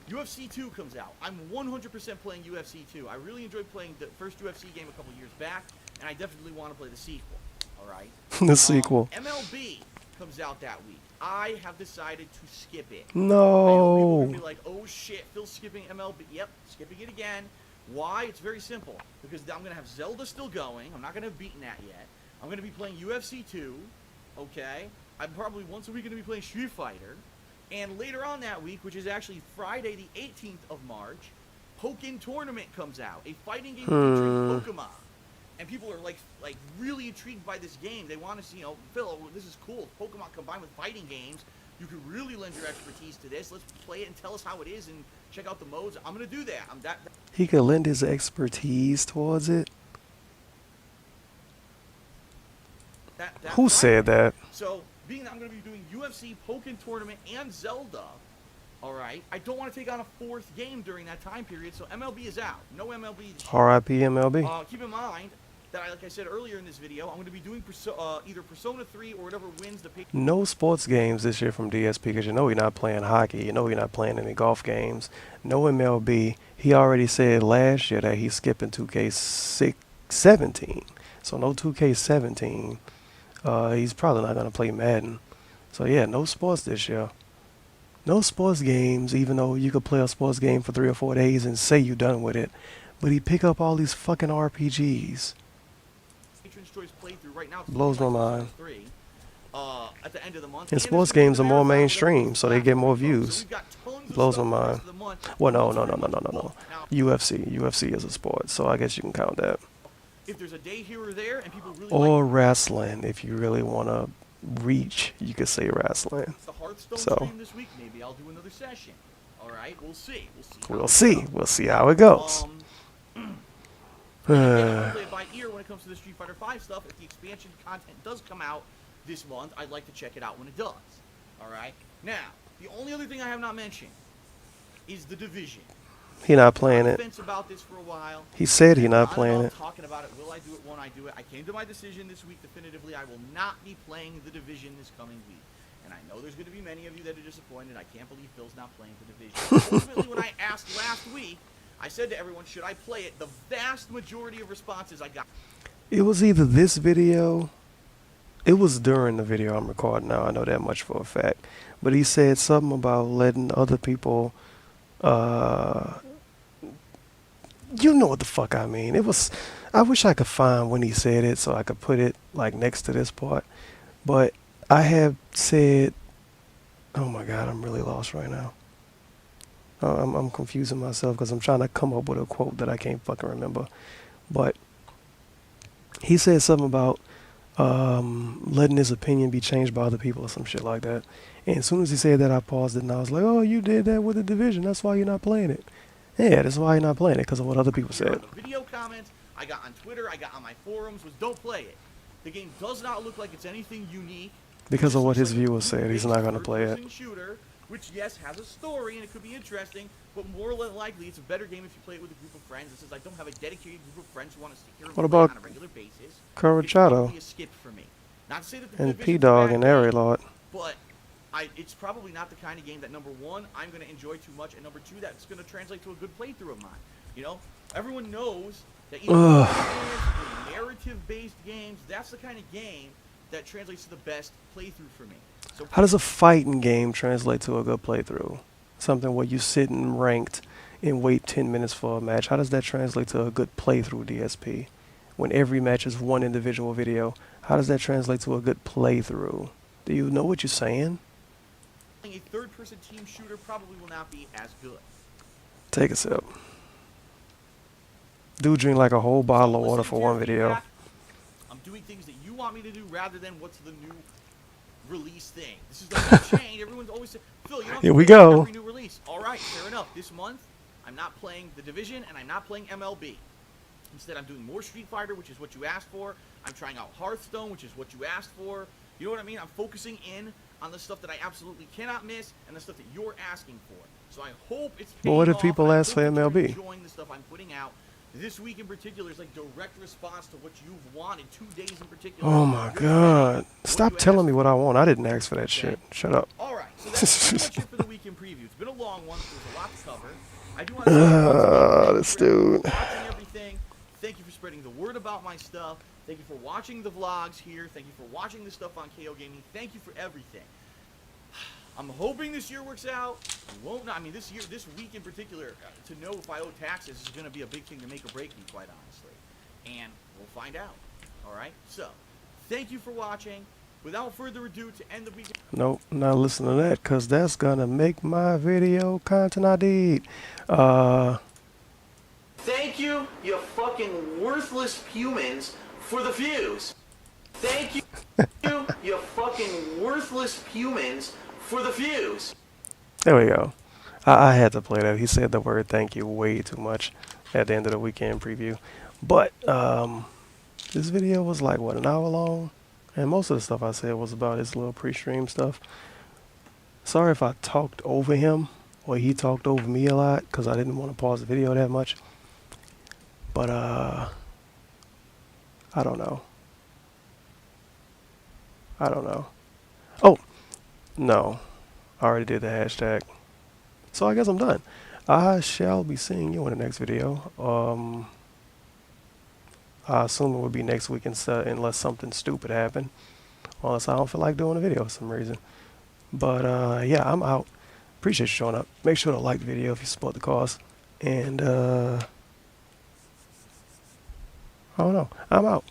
UFC 2 comes out. I'm 100% playing UFC 2. I really enjoyed playing the first UFC game a couple years back, and I definitely want to play the sequel. All right. The sequel. MLB comes out that week. I have decided to skip it. I know people are gonna be No. like, oh shit, Phil's skipping MLB. Yep, skipping it again. Why? It's very simple. Because I'm going to have Zelda still going. I'm not going to have beaten that yet. I'm going to be playing UFC 2. Okay? I'm probably once a week going to be playing Street Fighter. And later on that week, which is actually Friday the 18th of March, Pokken Tournament comes out. A fighting game featuring Pokemon. And people are like really intrigued by this game. They want to see, Phil, this is cool. Pokemon combined with fighting games. You could really lend your expertise to this. Let's play it and tell us how it is and check out the modes. I'm going to do that. He could lend his expertise towards it. Who said that? So, being that I'm going to be doing UFC, Pokken Tournament, and Zelda, all right, I don't want to take on a fourth game during that time period, so MLB is out. No MLB. RIP MLB. Keep in mind that, like I said earlier in this video, I'm going to be doing either Persona 3 or whatever wins the pay. No sports games this year from DSP because you know he's not playing hockey. You know he's not playing any golf games. No MLB. He already said last year that he's skipping 2K17. So no 2K17. He's probably not going to play Madden. So yeah, no sports this year. No sports games, even though you could play a sports game for 3 or 4 days and say you're done with it. But he pick up all these fucking RPGs. Patrons Choice playthrough right now. Blows my mind. At the end of the month. And sports games are more mainstream, so they get more views. Blows my mind. Well, no. UFC is a sport, so I guess you can count that. If there's a day here or there and people really or wrestling, if you really want to reach, you could say wrestling. the Hearthstone So stream this week, maybe I'll do another session. All right, we'll see. We'll see how it goes. Again, I'll play it by ear when it comes to the Street Fighter V stuff. If the expansion content does come out this month, I'd like to check it out when it does. All right. Now, the only other thing I have not mentioned is The Division. He not playing On the it. fence about this for a while. He said he I'm not not playing about it. talking about it. Will I do it? Won't I do it? I came to my decision this week definitively. I will not be playing The Division this coming week. And I know there's going to be many of you that are disappointed. I can't believe Phil's not playing The Division. Ultimately, when I asked last week, I said to everyone, should I play it? The vast majority of responses I got. It was either this video. It was during the video I'm recording now. I know that much for a fact. But he said something about letting other people. You know what the fuck I mean. It was. I wish I could find when he said it so I could put it like next to this part. But I have said. Oh my God, I'm really lost right now. I'm confusing myself because I'm trying to come up with a quote that I can't fucking remember. But he said something about letting his opinion be changed by other people or some shit like that. And as soon as he said that, I paused it and I was like, "Oh, you did that with The Division. That's why you're not playing it." Yeah, that's why you're not playing it, because of what other people Here said. on the video comments, I got on Twitter, I got on my forums, was don't play it. The game does not look like it's anything unique. Because It of what looks his like a viewers said, he's not going to play it. third-person shooter, which yes has a story and it could be interesting, but more than likely it's a better game if you play it with a group of friends. It says I don't have a dedicated group of friends who want to sit here and What play about on a regular basis. It's Corachado probably a skip for me. Not to say that the and Division's a P-Dog bad and game, Aerolot? but it's probably not the kind of game that, number one, I'm going to enjoy too much, and number two, that's going to translate to a good playthrough of mine. You know, everyone knows that narrative-based games, that's the kind of game that translates to the best playthrough for me. So How does a fighting game translate to a good playthrough? Something where you sit and ranked and wait 10 minutes for a match. How does that translate to a good playthrough, DSP? When every match is one individual video, how does that translate to a good playthrough? Do you know what you're saying? a third-person team shooter probably will not be as good. Take a sip. Dude drink like a whole bottle of water Listening for to your one video. feedback, I'm doing things that you want me to do rather than what's the new release thing. This is the new chain. Everyone's always saying, Phil, you don't have Here to we play go. every new release. All right, fair enough. This month, I'm not playing The Division and I'm not playing MLB. Instead, I'm doing more Street Fighter, which is what you asked for. I'm trying out Hearthstone, which is what you asked for. You know what I mean? I'm focusing in on the stuff that I absolutely cannot miss and the stuff that you're asking for. So I hope it's But paying what if off, people and I ask for hope that you're MLB? enjoying the stuff I'm putting out. This week in particular is like direct response to what you've wanted. 2 days in particular. Oh my You're God. getting what Stop you telling asked me what for. I want. I didn't ask for that Okay. shit. Shut up. All right, so that's pretty much it for the weekend preview. It's been a long one. There's a lot to cover. I do want to say thank you This for everyone dude. for watching everything. Thank you for spreading the word about my stuff. Thank you for watching the vlogs here. Thank you for watching the stuff on KO Gaming. Thank you for everything. I'm hoping this year works out. It won't. I mean, this week in particular, to know if I owe taxes is going to be a big thing to make or break me, quite honestly. And we'll find out. All right. So, thank you for watching. Without further ado, to end the weekend. Nope, not listen to that, because that's going to make my video content I need. Thank you, you fucking worthless humans, for the views. Thank you, you fucking worthless humans, for the views. There we go. I had to play that. He said the word thank you way too much at the end of the weekend preview. But this video was like, what, an hour long? And most of the stuff I said was about his little pre-stream stuff. Sorry if I talked over him, or he talked over me a lot, because I didn't want to pause the video that much. But, I don't know. I don't know. Oh, no. I already did the hashtag. So I guess I'm done. I shall be seeing you in the next video. I assume it will be next week unless something stupid happened. Unless I don't feel like doing a video for some reason. But, yeah, I'm out. Appreciate you showing up. Make sure to like the video if you support the cause. And, I don't know. I'm out.